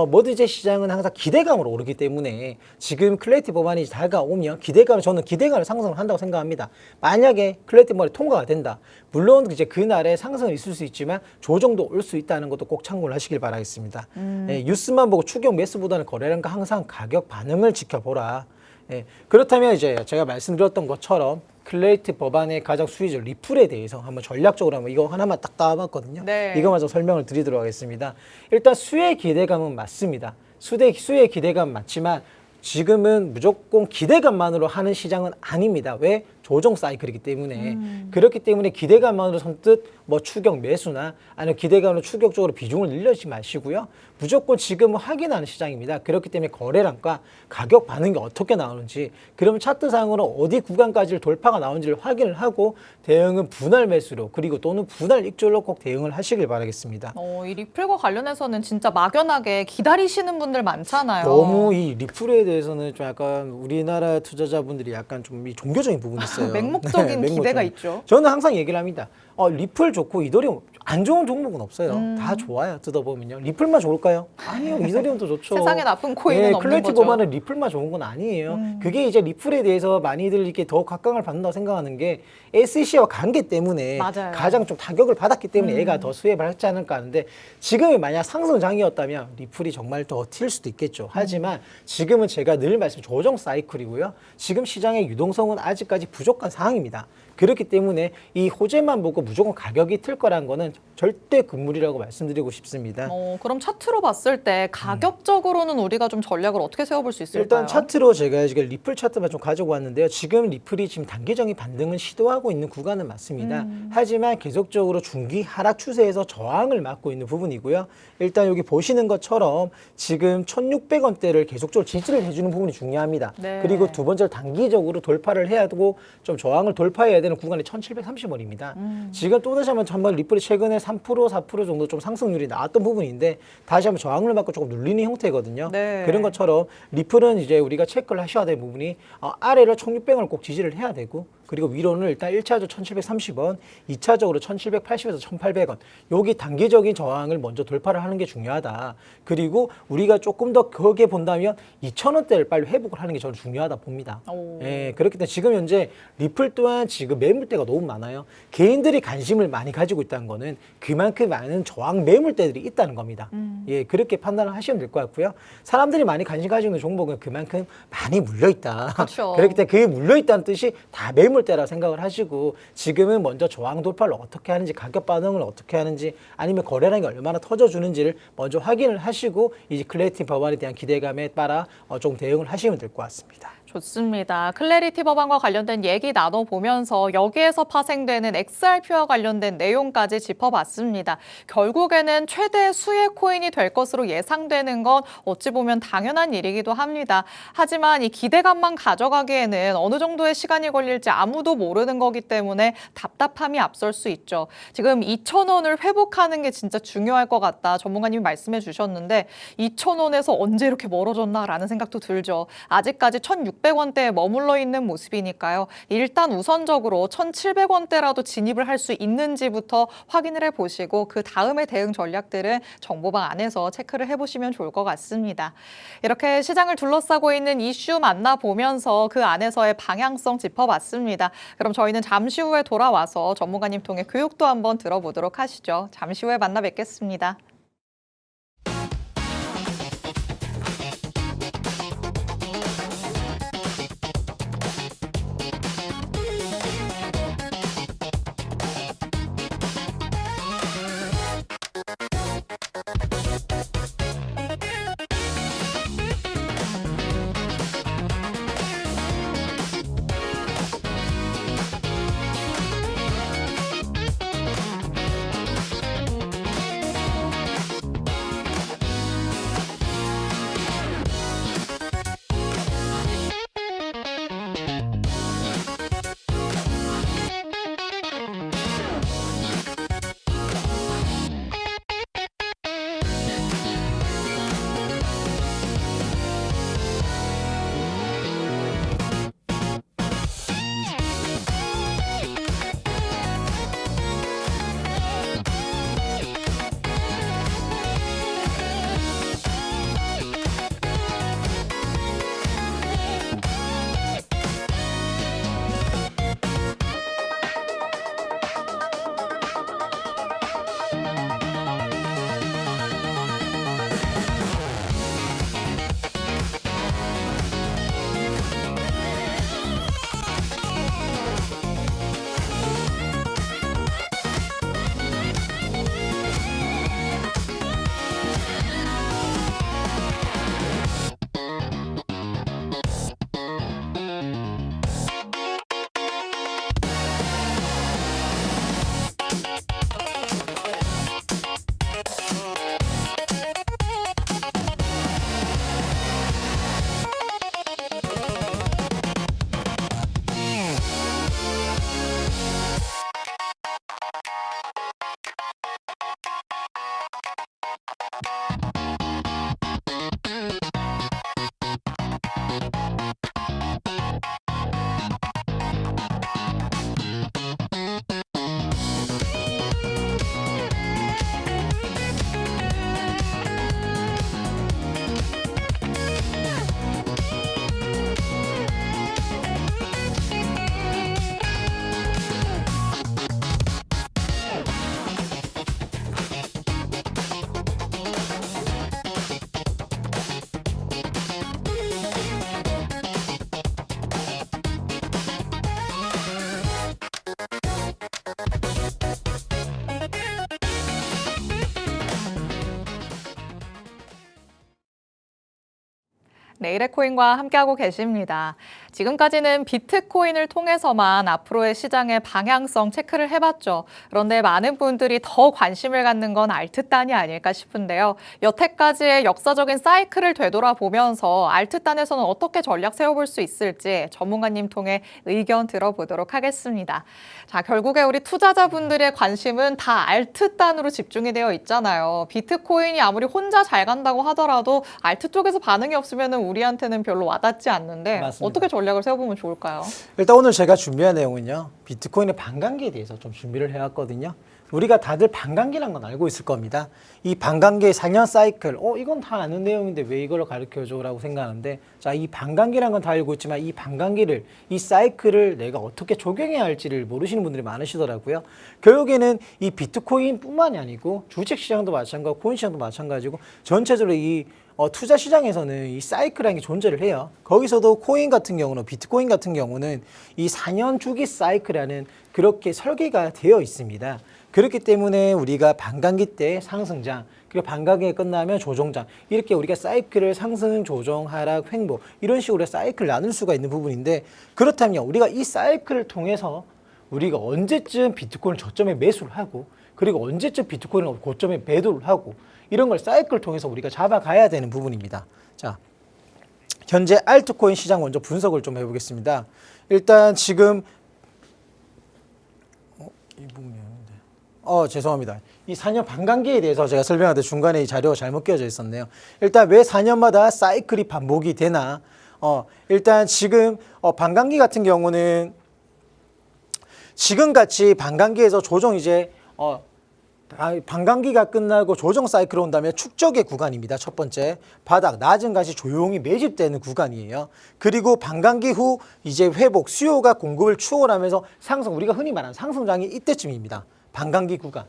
S2: 머드제 시장은 항상 기대감으로 오르기 때문에 지금 클래리티 법안이 다가오면 저는 기대감을 상승을 한다고 생각합니다. 만약에 클래리티 법안이 통과가 된다. 물론 이제 그날에 상승은 있을 수 있지만 조정도 올 수 있다는 것도 꼭 참고를 하시길 바라겠습니다. 예, 뉴스만 보고 추격 매수보다는 거래량과 항상 가격 반응을 지켜보라. 예, 그렇다면 이제 제가 말씀드렸던 것처럼 클래리티 법안의 가장 수혜주 리플에 대해서 한번 전략적으로 한번 이거 하나만 딱 따봤거든요.
S1: 네.
S2: 이거마저 설명을 드리도록 하겠습니다. 일단 수혜 기대감은 맞습니다. 수혜 기대감 맞지만 지금은 무조건 기대감만으로 하는 시장은 아닙니다. 왜? 조정 사이클이기 때문에 그렇기 때문에 기대감만으로 선뜻 뭐 추격 매수나 아니면 기대감으로 추격적으로 비중을 늘리지 마시고요. 무조건 지금은 확인하는 시장입니다. 그렇기 때문에 거래량과 가격 반응이 어떻게 나오는지 그러면 차트상으로 어디 구간까지 돌파가 나오는지를 확인을 하고 대응은 분할 매수로 그리고 또는 분할 익절로 꼭 대응을 하시길 바라겠습니다.
S1: 이 리플과 관련해서는 진짜 막연하게 기다리시는 분들 많잖아요.
S2: 너무 이 리플에 대해서는 좀 약간 우리나라 투자자분들이 약간 좀 이 종교적인 부분이 있어요.
S1: 맹목적인
S2: 네,
S1: 기대가
S2: 맹목적인.
S1: 있죠.
S2: 저는 항상 얘기를 합니다. 리플 좋고 이더리움 안 좋은 종목은 없어요. 다 좋아요. 뜯어보면요. 리플만 좋을까요? 아니요. 이더리움도 좋죠.
S1: 세상에 나쁜 코인은 없는
S2: 클래리티
S1: 거죠.
S2: 법안은 리플만 좋은 건 아니에요. 그게 이제 리플에 대해서 많이들 이렇게 더 각광을 받는다고 생각하는 게 SEC와 관계 때문에
S1: 맞아요.
S2: 가장 좀 타격을 받았기 때문에 얘가 더 수혜를 하지 않을까 하는데 지금이 만약 상승장이었다면 리플이 정말 더 튈 수도 있겠죠. 하지만 지금은 제가 늘 말씀 조정 사이클이고요. 지금 시장의 유동성은 아직까지 부족한 상황입니다. 그렇기 때문에 이 호재만 보고 무조건 가격이 틀 거란 거는 절대 금물이라고 말씀드리고 싶습니다.
S1: 그럼 차트로 봤을 때 가격적으로는 우리가 좀 전략을 어떻게 세워볼 수 있을까요?
S2: 일단 차트로 제가 지금 리플 차트만 좀 가지고 왔는데요. 지금 리플이 지금 단기적인 반등을 시도하고 있는 구간은 맞습니다. 하지만 계속적으로 중기 하락 추세에서 저항을 맞고 있는 부분이고요. 일단 여기 보시는 것처럼 지금 1,600원대를 계속적으로 지지를 해주는 부분이 중요합니다.
S1: 네.
S2: 그리고 두 번째로 단기적으로 돌파를 해야 되고 좀 저항을 돌파해야 되는 구간이 1,730원입니다. 지금 또다시 한번 리플이 최근에 3% 4% 정도 좀 상승률이 나왔던 부분인데 다시 한번 저항을 받고 조금 눌리는 형태거든요.
S1: 네.
S2: 그런 것처럼 리플은 이제 우리가 체크를 하셔야 될 부분이 아래를 1,600원을 꼭 지지를 해야 되고 그리고 위로는 일단 1차적으로 1,730원, 2차적으로 1,780에서 1,800원. 여기 단기적인 저항을 먼저 돌파를 하는 게 중요하다. 그리고 우리가 조금 더 거기에 본다면 2,000원대를 빨리 회복을 하는 게 저는 중요하다 봅니다. 예, 그렇기 때문에 지금 현재 리플 또한 지금 매물대가 너무 많아요. 개인들이 관심을 많이 가지고 있다는 거는 그만큼 많은 저항 매물대들이 있다는 겁니다. 예, 그렇게 판단을 하시면 될 것 같고요. 사람들이 많이 관심 가지고 있는 종목은 그만큼 많이 물려있다.
S1: 그렇죠.
S2: 그렇기 때문에 그게 물려있다는 뜻이 다 매물대라 생각을 하시고 지금은 먼저 저항 돌파를 어떻게 하는지 가격 반응을 어떻게 하는지 아니면 거래량이 얼마나 터져주는지를 먼저 확인을 하시고 이제 클래리티 법안에 대한 기대감에 따라 좀 대응을 하시면 될 것 같습니다.
S1: 좋습니다. 클래리티 법안과 관련된 얘기 나눠보면서 여기에서 파생되는 XRP와 관련된 내용까지 짚어봤습니다. 결국에는 최대 수혜 코인이 될 것으로 예상되는 건 어찌 보면 당연한 일이기도 합니다. 하지만 이 기대감만 가져가기에는 어느 정도의 시간이 걸릴지 아무도 모르는 거기 때문에 답답함이 앞설 수 있죠. 지금 2,000원을 회복하는 게 진짜 중요할 것 같다. 전문가님이 말씀해 주셨는데 2,000원에서 언제 이렇게 멀어졌나라는 생각도 들죠. 아직까지 1,600원대에 머물러 있는 모습이니까요. 일단 우선적으로 1,700원대라도 진입을 할 수 있는지부터 확인을 해보시고 그 다음에 대응 전략들은 정보방 안에서 체크를 해보시면 좋을 것 같습니다. 이렇게 시장을 둘러싸고 있는 이슈 만나보면서 그 안에서의 방향성 짚어봤습니다. 그럼 저희는 잠시 후에 돌아와서 전문가님 통해 교육도 한번 들어보도록 하시죠. 잠시 후에 만나 뵙겠습니다. 내일의 코인과 함께하고 계십니다. 지금까지는 비트코인을 통해서만 앞으로의 시장의 방향성 체크를 해봤죠. 그런데 많은 분들이 더 관심을 갖는 건 알트단이 아닐까 싶은데요. 여태까지의 역사적인 사이클을 되돌아보면서 알트단에서는 어떻게 전략 세워볼 수 있을지 전문가님 통해 의견 들어보도록 하겠습니다. 자, 결국에 우리 투자자분들의 관심은 다 알트단으로 집중이 되어 있잖아요. 비트코인이 아무리 혼자 잘 간다고 하더라도 알트 쪽에서 반응이 없으면 우리한테는 별로 와닿지 않는데
S2: 맞습니다.
S1: 어떻게 전략을 세워보면 좋을까요?
S2: 일단 오늘 제가 준비한 내용은요. 비트코인의 반감기에 대해서 좀 준비를 해왔거든요. 우리가 다들 반감기란 건 알고 있을 겁니다. 이 반감기의 4년 사이클, 이건 다 아는 내용인데 왜 이걸 가르쳐줘? 라고 생각하는데, 자, 이 반감기란 건 다 알고 있지만 이 반감기를, 이 사이클을 내가 어떻게 적용해야 할지를 모르시는 분들이 많으시더라고요. 결국에는 이 비트코인 뿐만이 아니고 주식시장도 마찬가지고 코인시장도 마찬가지고 전체적으로 이 투자 시장에서는 이 사이클이라는 게 존재를 해요. 거기서도 코인 같은 경우는, 비트코인 같은 경우는 이 4년 주기 사이클이라는 그렇게 설계가 되어 있습니다. 그렇기 때문에 우리가 반감기 때 상승장, 그리고 반감기가 끝나면 조정장, 이렇게 우리가 사이클을 상승, 조정, 하락, 횡보 이런 식으로 사이클을 나눌 수가 있는 부분인데, 그렇다면 우리가 이 사이클을 통해서 우리가 언제쯤 비트코인을 저점에 매수를 하고, 그리고 언제쯤 비트코인을 고점에 매도를 하고, 이런 걸 사이클을 통해서 우리가 잡아가야 되는 부분입니다. 자, 현재 알트코인 시장 먼저 분석을 좀 해보겠습니다. 일단 지금 이 부분이 죄송합니다. 이 4년 반감기에 대해서 제가 설명할 때 중간에 이 자료가 잘못 끼워져 있었네요. 일단 왜 4년마다 사이클이 반복이 되나? 일단 지금 반감기 같은 경우는 지금같이 반감기에서 조정 이제 반감기가 끝나고 조정 사이클 온다면 축적의 구간입니다. 첫 번째 바닥 낮은 가시 조용히 매집되는 구간이에요. 그리고 반감기 후 이제 회복 수요가 공급을 추월하면서 상승, 우리가 흔히 말하는 상승장이 이때쯤입니다. 반감기 구간.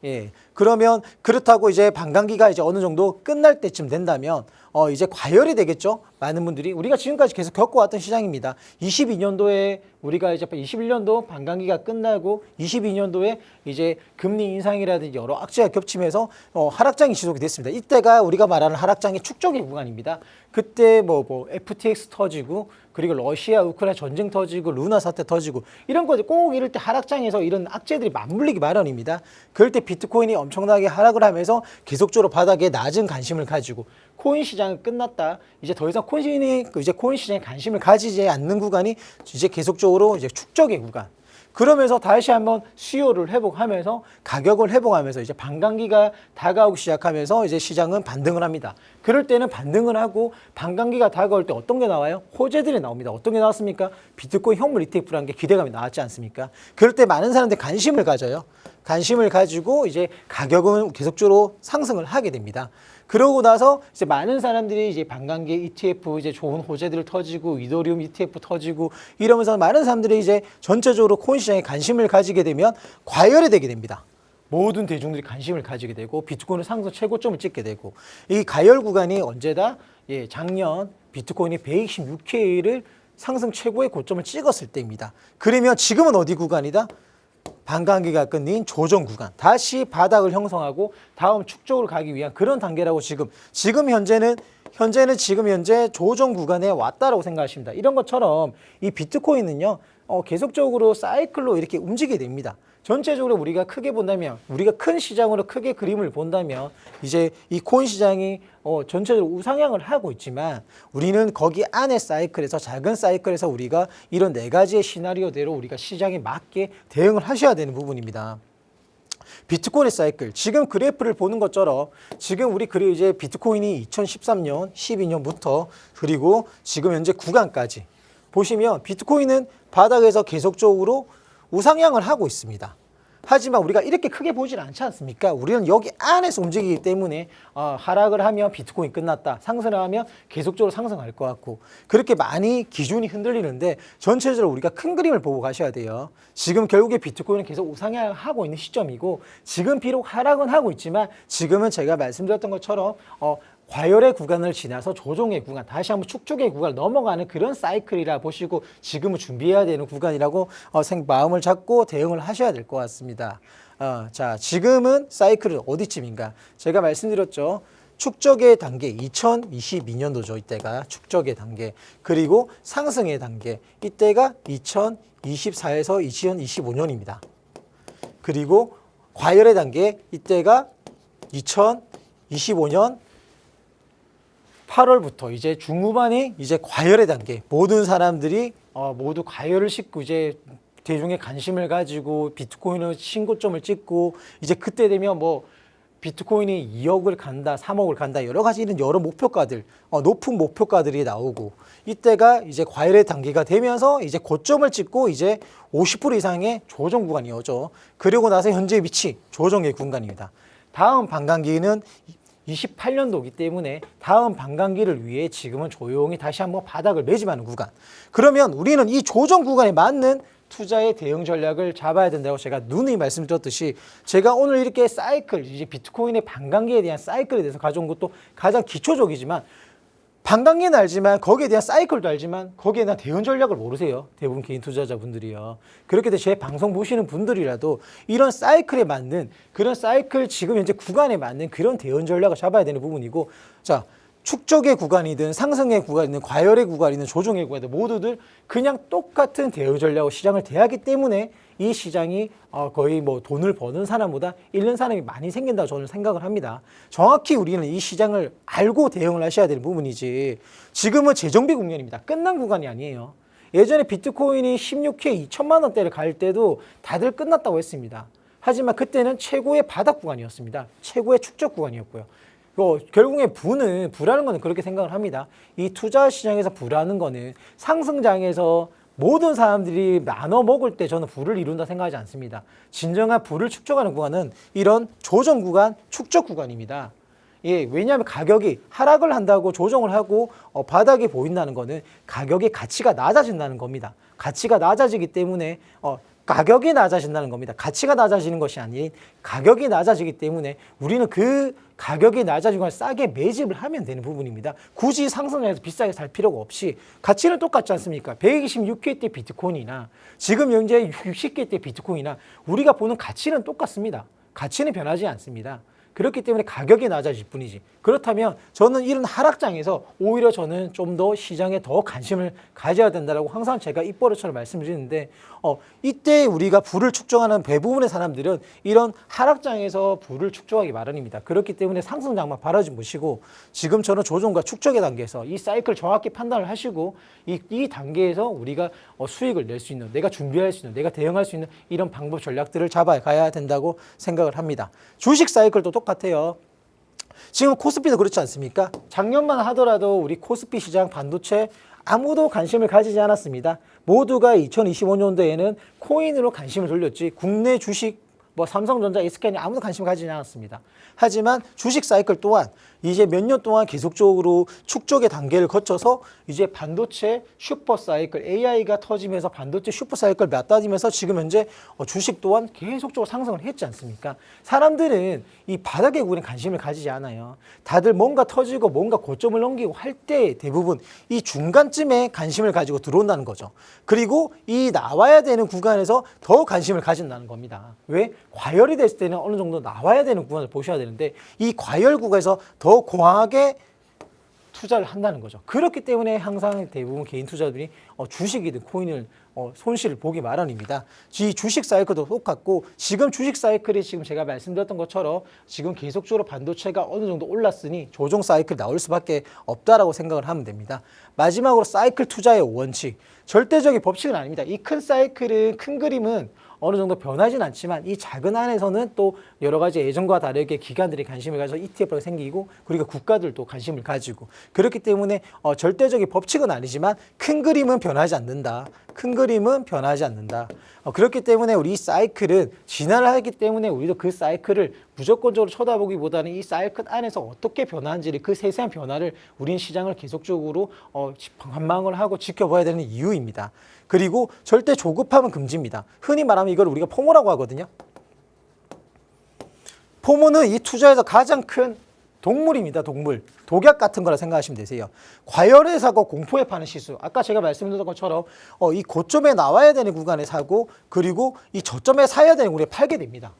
S2: 예. 그러면 그렇다고 이제 반감기가 이제 어느 정도 끝날 때쯤 된다면 이제 과열이 되겠죠. 많은 분들이 우리가 지금까지 계속 겪어왔던 시장입니다. 22년도에 우리가 이제 21년도 반감기가 끝나고 22년도에 이제 금리 인상이라든지 여러 악재가 겹치면서 하락장이 지속이 됐습니다. 이때가 우리가 말하는 하락장의 축적의 구간입니다. 그때 뭐 FTX 터지고 그리고 러시아 우크라이나 전쟁 터지고 루나 사태 터지고 이런 거들 꼭 이럴 때 하락장에서 이런 악재들이 맞물리기 마련입니다. 그럴 때 비트코인이 엄청나게 하락을 하면서 계속적으로 바닥에 낮은 관심을 가지고 코인 시장은 끝났다. 이제 더 이상 코인 시장에 관심을 가지지 않는 구간이 이제 계속적으로 이제 축적의 구간. 그러면서 다시 한번 수요를 회복하면서 가격을 회복하면서 이제 반감기가 다가오기 시작하면서 이제 시장은 반등을 합니다. 그럴 때는 반등을 하고 반감기가 다가올 때 어떤 게 나와요? 호재들이 나옵니다. 어떤 게 나왔습니까? 비트코인 현물 ETF라는 게 기대감이 나왔지 않습니까? 그럴 때 많은 사람들이 관심을 가져요. 관심을 가지고 이제 가격은 계속적으로 상승을 하게 됩니다. 그러고 나서 이제 많은 사람들이 이제 반감기 ETF 이제 좋은 호재들 터지고 이더리움 ETF 터지고 이러면서 많은 사람들이 이제 전체적으로 코인 시장에 관심을 가지게 되면 과열이 되게 됩니다. 모든 대중들이 관심을 가지게 되고 비트코인은 상승 최고점을 찍게 되고 이 과열 구간이 언제다? 예, 작년 비트코인이 126K를 상승 최고의 고점을 찍었을 때입니다. 그러면 지금은 어디 구간이다? 반감기가 끝닌 조정 구간, 다시 바닥을 형성하고 다음 축적으로 가기 위한 그런 단계라고 지금 현재는 지금 현재 조정 구간에 왔다라고 생각하십니다. 이런 것처럼 이 비트코인은요 계속적으로 사이클로 이렇게 움직이게 됩니다. 전체적으로 우리가 크게 본다면, 우리가 큰 시장으로 크게 그림을 본다면 이제 이 코인 시장이 전체적으로 우상향을 하고 있지만 우리는 거기 안에 사이클에서, 작은 사이클에서 우리가 이런 네 가지의 시나리오대로 우리가 시장에 맞게 대응을 하셔야 되는 부분입니다. 비트코인의 사이클, 지금 그래프를 보는 것처럼 지금 우리 이제 비트코인이 2013년, 12년부터 그리고 지금 현재 구간까지 보시면 비트코인은 바닥에서 계속적으로 우상향을 하고 있습니다. 하지만 우리가 이렇게 크게 보질 않지 않습니까? 우리는 여기 안에서 움직이기 때문에 하락을 하면 비트코인 끝났다. 상승을 하면 계속적으로 상승할 것 같고 그렇게 많이 기준이 흔들리는데 전체적으로 우리가 큰 그림을 보고 가셔야 돼요. 지금 결국에 비트코인은 계속 우상향하고 있는 시점이고 지금 비록 하락은 하고 있지만 지금은 제가 말씀드렸던 것처럼 과열의 구간을 지나서 조정의 구간, 다시 한번 축적의 구간을 넘어가는 그런 사이클이라 보시고 지금은 준비해야 되는 구간이라고 마음을 잡고 대응을 하셔야 될 것 같습니다. 자, 지금은 사이클은 어디쯤인가? 제가 말씀드렸죠. 축적의 단계 2022년도죠. 이때가 축적의 단계. 그리고 상승의 단계. 이때가 2024에서 2025년입니다. 그리고 과열의 단계. 이때가 2025년 8월부터 이제 중후반이 이제 과열의 단계. 모든 사람들이 모두 과열을 싣고 이제 대중의 관심을 가지고 비트코인을 신고점을 찍고 이제 그때 되면 뭐 비트코인이 2억을 간다, 3억을 간다 여러 가지 이런 여러 목표가들, 높은 목표가들이 나오고 이때가 이제 과열의 단계가 되면서 이제 고점을 찍고 이제 50% 이상의 조정 구간이 오죠. 그리고 나서 현재 위치 조정의 구간입니다. 다음 반감기는 28년도이기 때문에 다음 반감기를 위해 지금은 조용히 다시 한번 바닥을 매집하는 구간. 그러면 우리는 이 조정 구간에 맞는 투자의 대응 전략을 잡아야 된다고 제가 누누이 말씀드렸듯이 제가 오늘 이렇게 사이클, 이제 비트코인의 반감기에 대한 사이클에 대해서 가져온 것도 가장 기초적이지만 반감기는 알지만 거기에 대한 사이클도 알지만 거기에 대한 대응 전략을 모르세요. 대부분 개인 투자자분들이요. 그렇게 해서 제 방송 보시는 분들이라도 이런 사이클에 맞는 그런 사이클 지금 현재 구간에 맞는 그런 대응 전략을 잡아야 되는 부분이고 자 축적의 구간이든 상승의 구간이든 과열의 구간이든 조정의 구간이든 모두들 그냥 똑같은 대응 전략으로 시장을 대하기 때문에 이 시장이 거의 뭐 돈을 버는 사람보다 잃는 사람이 많이 생긴다고 저는 생각을 합니다. 정확히 우리는 이 시장을 알고 대응을 하셔야 되는 부분이지 지금은 재정비 국면입니다. 끝난 구간이 아니에요. 예전에 비트코인이 16회 2천만 원대를 갈 때도 다들 끝났다고 했습니다. 하지만 그때는 최고의 바닥 구간이었습니다. 최고의 축적 구간이었고요. 결국에 부라는 거는 그렇게 생각을 합니다. 이 투자 시장에서 부라는 거는 상승장에서 모든 사람들이 나눠 먹을 때 저는 부를 이룬다 생각하지 않습니다. 진정한 부를 축적하는 구간은 이런 조정 구간, 축적 구간입니다. 예, 왜냐하면 가격이 하락을 한다고 조정을 하고 바닥이 보인다는 거는 가격의 가치가 낮아진다는 겁니다. 가치가 낮아지기 때문에 가격이 낮아진다는 겁니다. 가치가 낮아지는 것이 아닌 가격이 낮아지기 때문에 우리는 그 가격이 낮아진 걸 싸게 매집을 하면 되는 부분입니다. 굳이 상승해서 비싸게 살 필요가 없이 가치는 똑같지 않습니까? 126회 때 비트코인이나 지금 현재 60개 때 비트코인이나 우리가 보는 가치는 똑같습니다. 가치는 변하지 않습니다. 그렇기 때문에 가격이 낮아질 뿐이지. 그렇다면 저는 이런 하락장에서 오히려 저는 좀 더 시장에 더 관심을 가져야 된다고 항상 제가 입버릇처럼 말씀드리는데 이때 우리가 부를 축적하는 대부분의 사람들은 이런 하락장에서 부를 축적하기 마련입니다. 그렇기 때문에 상승장만 바라지 마시고 지금처럼 조정과 축적의 단계에서 이 사이클 정확히 판단을 하시고 이 단계에서 우리가 수익을 낼 수 있는, 내가 준비할 수 있는, 내가 대응할 수 있는 이런 방법 전략들을 잡아가야 된다고 생각을 합니다. 주식 사이클도 똑같아요. 지금 코스피도 그렇지 않습니까? 작년만 하더라도 우리 코스피 시장 반도체 아무도 관심을 가지지 않았습니다. 모두가 2025년도에는 코인으로 관심을 돌렸지 국내 주식 뭐 삼성전자, SK니 아무도 관심을 가지지 않았습니다. 하지만 주식 사이클 또한 이제 몇 년 동안 계속적으로 축적의 단계를 거쳐서 이제 반도체 슈퍼 사이클, AI가 터지면서 반도체 슈퍼 사이클 맞닥뜨리면서 지금 현재 주식 또한 계속적으로 상승을 했지 않습니까? 사람들은 이 바닥의 구간에 관심을 가지지 않아요. 다들 뭔가 터지고 뭔가 고점을 넘기고 할 때 대부분 이 중간쯤에 관심을 가지고 들어온다는 거죠. 그리고 이 나와야 되는 구간에서 더 관심을 가진다는 겁니다. 왜? 과열이 됐을 때는 어느 정도 나와야 되는 구간을 보셔야 되는데 이 과열 구간에서 더 공하게 투자를 한다는 거죠. 그렇기 때문에 항상 대부분 개인 투자들이 주식이든 코인을 손실을 보기 마련입니다. 이 주식 사이클도 똑같고 지금 주식 사이클이 지금 제가 말씀드렸던 것처럼 지금 계속적으로 반도체가 어느 정도 올랐으니 조정 사이클 나올 수밖에 없다라고 생각을 하면 됩니다. 마지막으로 사이클 투자의 원칙. 절대적인 법칙은 아닙니다. 이 큰 사이클은 큰 그림은 어느 정도 변하진 않지만 이 작은 안에서는 또 여러 가지 예전과 다르게 기관들이 관심을 가져서 ETF가 생기고 그리고 국가들도 관심을 가지고 그렇기 때문에 절대적인 법칙은 아니지만 큰 그림은 변하지 않는다. 큰 그림은 변하지 않는다. 그렇기 때문에 우리 이 사이클은 진화를 하기 때문에 우리도 그 사이클을 무조건적으로 쳐다보기보다는 이 사이클 안에서 어떻게 변하는지를 그 세세한 변화를 우린 시장을 계속적으로 관망을 하고 지켜봐야 되는 이유입니다. 그리고 절대 조급함은 금지입니다. 흔히 말하면 이걸 우리가 포모라고 하거든요. 포모는 이 투자에서 가장 큰 동물입니다. 동물. 독약 같은 거라 생각하시면 되세요. 과열에 사고 공포에 파는 시수. 아까 제가 말씀드렸던 것처럼 이 고점에 나와야 되는 구간에 사고 그리고 이 저점에 사야 되는 구간에 팔게 됩니다.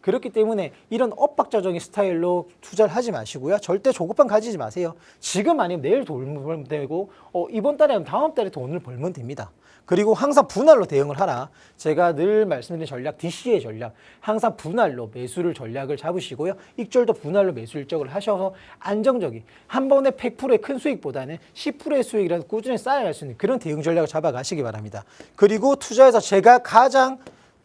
S2: 그렇기 때문에 이런 엇박자적인 스타일로 투자를 하지 마시고요. 절대 조급함 가지지 마세요. 지금 아니면 내일 돈을 벌면 되고 이번 달에 아니면 다음 달에 돈을 벌면 됩니다. 그리고 항상 분할로 대응을 하라. 제가 늘 말씀드린 전략, DC의 전략. 항상 분할로 매수를 전략을 잡으시고요. 익절도 분할로 매수 일정을 하셔서 안정적인 한 번에 100%의 큰 수익보다는 10%의 수익이라도 꾸준히 쌓아갈 수 있는 그런 대응 전략을 잡아가시기 바랍니다. 그리고 투자에서 제가 가장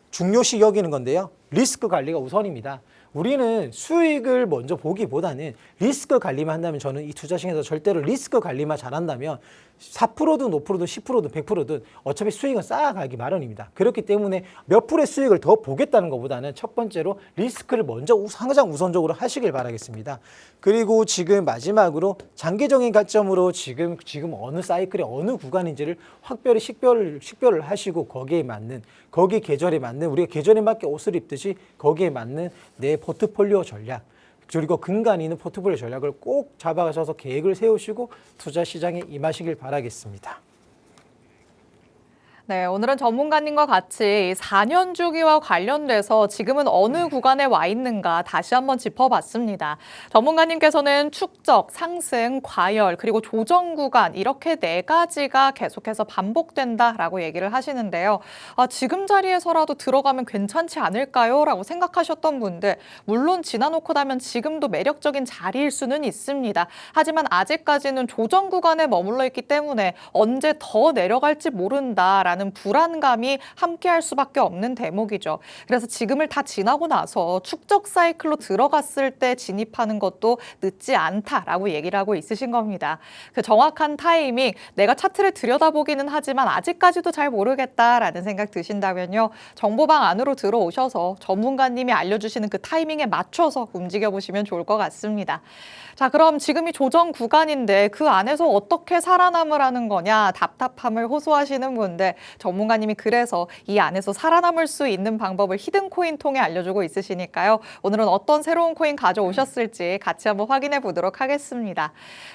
S2: 중요시 여기는 건데요. 리스크 관리가 우선입니다. 우리는 수익을 먼저 보기보다는 리스크 관리만 한다면 저는 이 투자 시장에서 절대로 리스크 관리만 잘한다면 4%든 5%든 10%든 100%든 어차피 수익은 쌓아가기 마련입니다. 그렇기 때문에 몇 프로의 수익을 더 보겠다는 것보다는 첫 번째로 리스크를 먼저 항상 우선적으로 하시길 바라겠습니다. 그리고 지금 마지막으로 장기적인 관점으로 지금 어느 사이클의 어느 구간인지를 확별히 식별을 하시고 거기에 맞는 거기 계절에 맞는 우리가 계절에 맞게 옷을 입듯이 거기에 맞는 내 포트폴리오 전략 그리고 근간 있는 포트폴리오 전략을 꼭 잡아가셔서 계획을 세우시고 투자 시장에 임하시길 바라겠습니다.
S1: 네, 오늘은 전문가님과 같이 4년 주기와 관련돼서 지금은 어느 구간에 와 있는가 다시 한번 짚어봤습니다. 전문가님께서는 축적, 상승, 과열, 그리고 조정 구간 이렇게 4가지가 계속해서 반복된다라고 얘기를 하시는데요. 지금 자리에서라도 들어가면 괜찮지 않을까요? 라고 생각하셨던 분들, 물론 지나놓고 나면 지금도 매력적인 자리일 수는 있습니다. 하지만 아직까지는 조정 구간에 머물러 있기 때문에 언제 더 내려갈지 모른다라는 불안감이 함께할 수밖에 없는 대목이죠. 그래서 지금을 다 지나고 나서 축적 사이클로 들어갔을 때 진입하는 것도 늦지 않다라고 얘기를 하고 있으신 겁니다. 그 정확한 타이밍, 내가 차트를 들여다보기는 하지만 아직까지도 잘 모르겠다라는 생각 드신다면요. 정보방 안으로 들어오셔서 전문가님이 알려주시는 그 타이밍에 맞춰서 움직여보시면 좋을 것 같습니다. 자, 그럼 지금이 조정 구간인데 그 안에서 어떻게 살아남을 하는 거냐 답답함을 호소하시는 분들 전문가님이 그래서 이 안에서 살아남을 수 있는 방법을 히든코인 통해 알려주고 있으시니까요. 오늘은 어떤 새로운 코인 가져오셨을지 같이 한번 확인해 보도록 하겠습니다.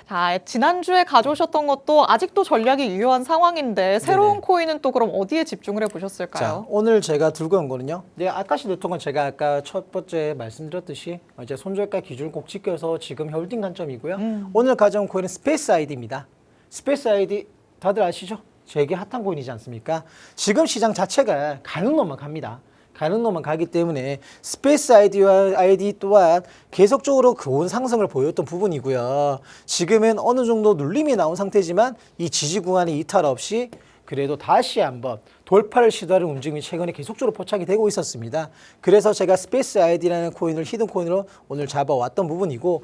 S1: 자, 지난주에 가져오셨던 것도 아직도 전략이 유효한 상황인데 새로운 코인은 또 그럼 어디에 집중을 해보셨을까요?
S2: 자, 오늘 제가 들고 온 거는요. 네, 아카시 네트워크는 제가 아까 첫 번째 말씀드렸듯이 이제 손절가 기준을 꼭 지켜서 지금 홀딩 관점이고요. 오늘 가져온 코인은 스페이스 아이디입니다. 스페이스 아이디 다들 아시죠? 되게 핫한 코인이지 않습니까? 지금 시장 자체가 가는 놈만 갑니다. 가는 놈만 가기 때문에 스페이스 아이디 또한 계속적으로 좋은 상승을 보였던 부분이고요. 지금은 어느 정도 눌림이 나온 상태지만 이 지지 구간이 이탈 없이 그래도 다시 한번 돌파를 시도하는 움직임이 최근에 계속적으로 포착이 되고 있었습니다. 그래서 제가 스페이스 아이디라는 코인을 히든 코인으로 오늘 잡아왔던 부분이고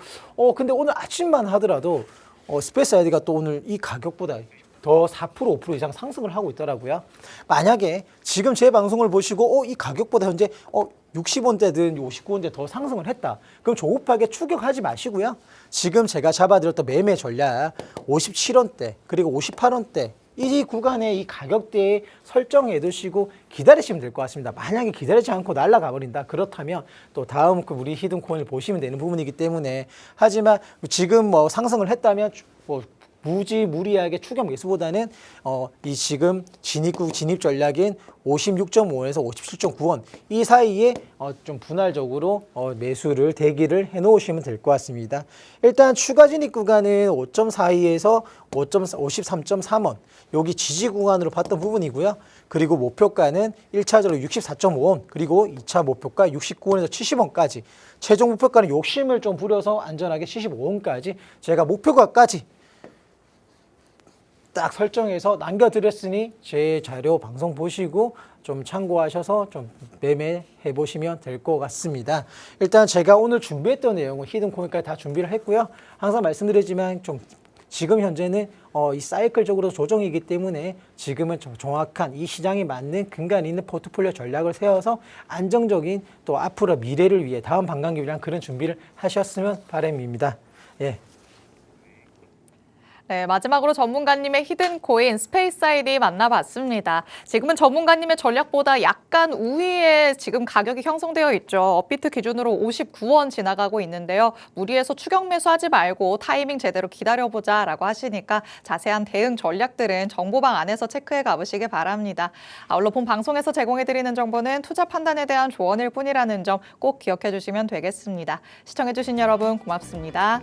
S2: 근데 오늘 아침만 하더라도 스페이스 아이디가 또 오늘 이 가격보다 더 4% 5% 이상 상승을 하고 있더라고요. 만약에 지금 제 방송을 보시고 이 가격보다 현재 60원대든 59원대 더 상승을 했다. 그럼 조급하게 추격하지 마시고요. 지금 제가 잡아드렸던 매매 전략 57원대 그리고 58원대 이 구간에 이 가격대에 설정해 두시고 기다리시면 될 것 같습니다. 만약에 기다리지 않고 날아가 버린다. 그렇다면 또 다음 우리 히든 코인을 보시면 되는 부분이기 때문에 하지만 지금 상승을 했다면 무리하게 추격 매수보다는 이 지금 진입 전략인 56.5원에서 57.9원 이 사이에 좀 분할적으로 매수를 대기를 해 놓으시면 될 것 같습니다. 일단 추가 진입 구간은 5.42에서 53.3원 여기 지지 구간으로 봤던 부분이고요. 그리고 목표가는 1차적으로 64.5원 그리고 2차 목표가 69원에서 70원까지 최종 목표가는 욕심을 좀 부려서 안전하게 75원까지 제가 목표가까지 딱 설정해서 남겨드렸으니 제 자료 방송 보시고 좀 참고하셔서 좀 매매해 보시면 될 것 같습니다. 일단 제가 오늘 준비했던 내용은 히든 코인까지 다 준비를 했고요. 항상 말씀드리지만 좀 지금 현재는 이 사이클적으로 조정이기 때문에 지금은 좀 정확한 이 시장에 맞는 근간 있는 포트폴리오 전략을 세워서 안정적인 또 앞으로 미래를 위해 다음 반감기를 위한 그런 준비를 하셨으면 바람입니다. 예.
S1: 네, 마지막으로 전문가님의 히든 코인 스페이스 아이디 만나봤습니다. 지금은 전문가님의 전략보다 약간 우위에 지금 가격이 형성되어 있죠. 업비트 기준으로 59원 지나가고 있는데요. 무리해서 추격 매수하지 말고 타이밍 제대로 기다려보자라고 하시니까 자세한 대응 전략들은 정보방 안에서 체크해 가보시기 바랍니다. 아울러 본 방송에서 제공해드리는 정보는 투자 판단에 대한 조언일 뿐이라는 점 꼭 기억해 주시면 되겠습니다. 시청해주신 여러분 고맙습니다.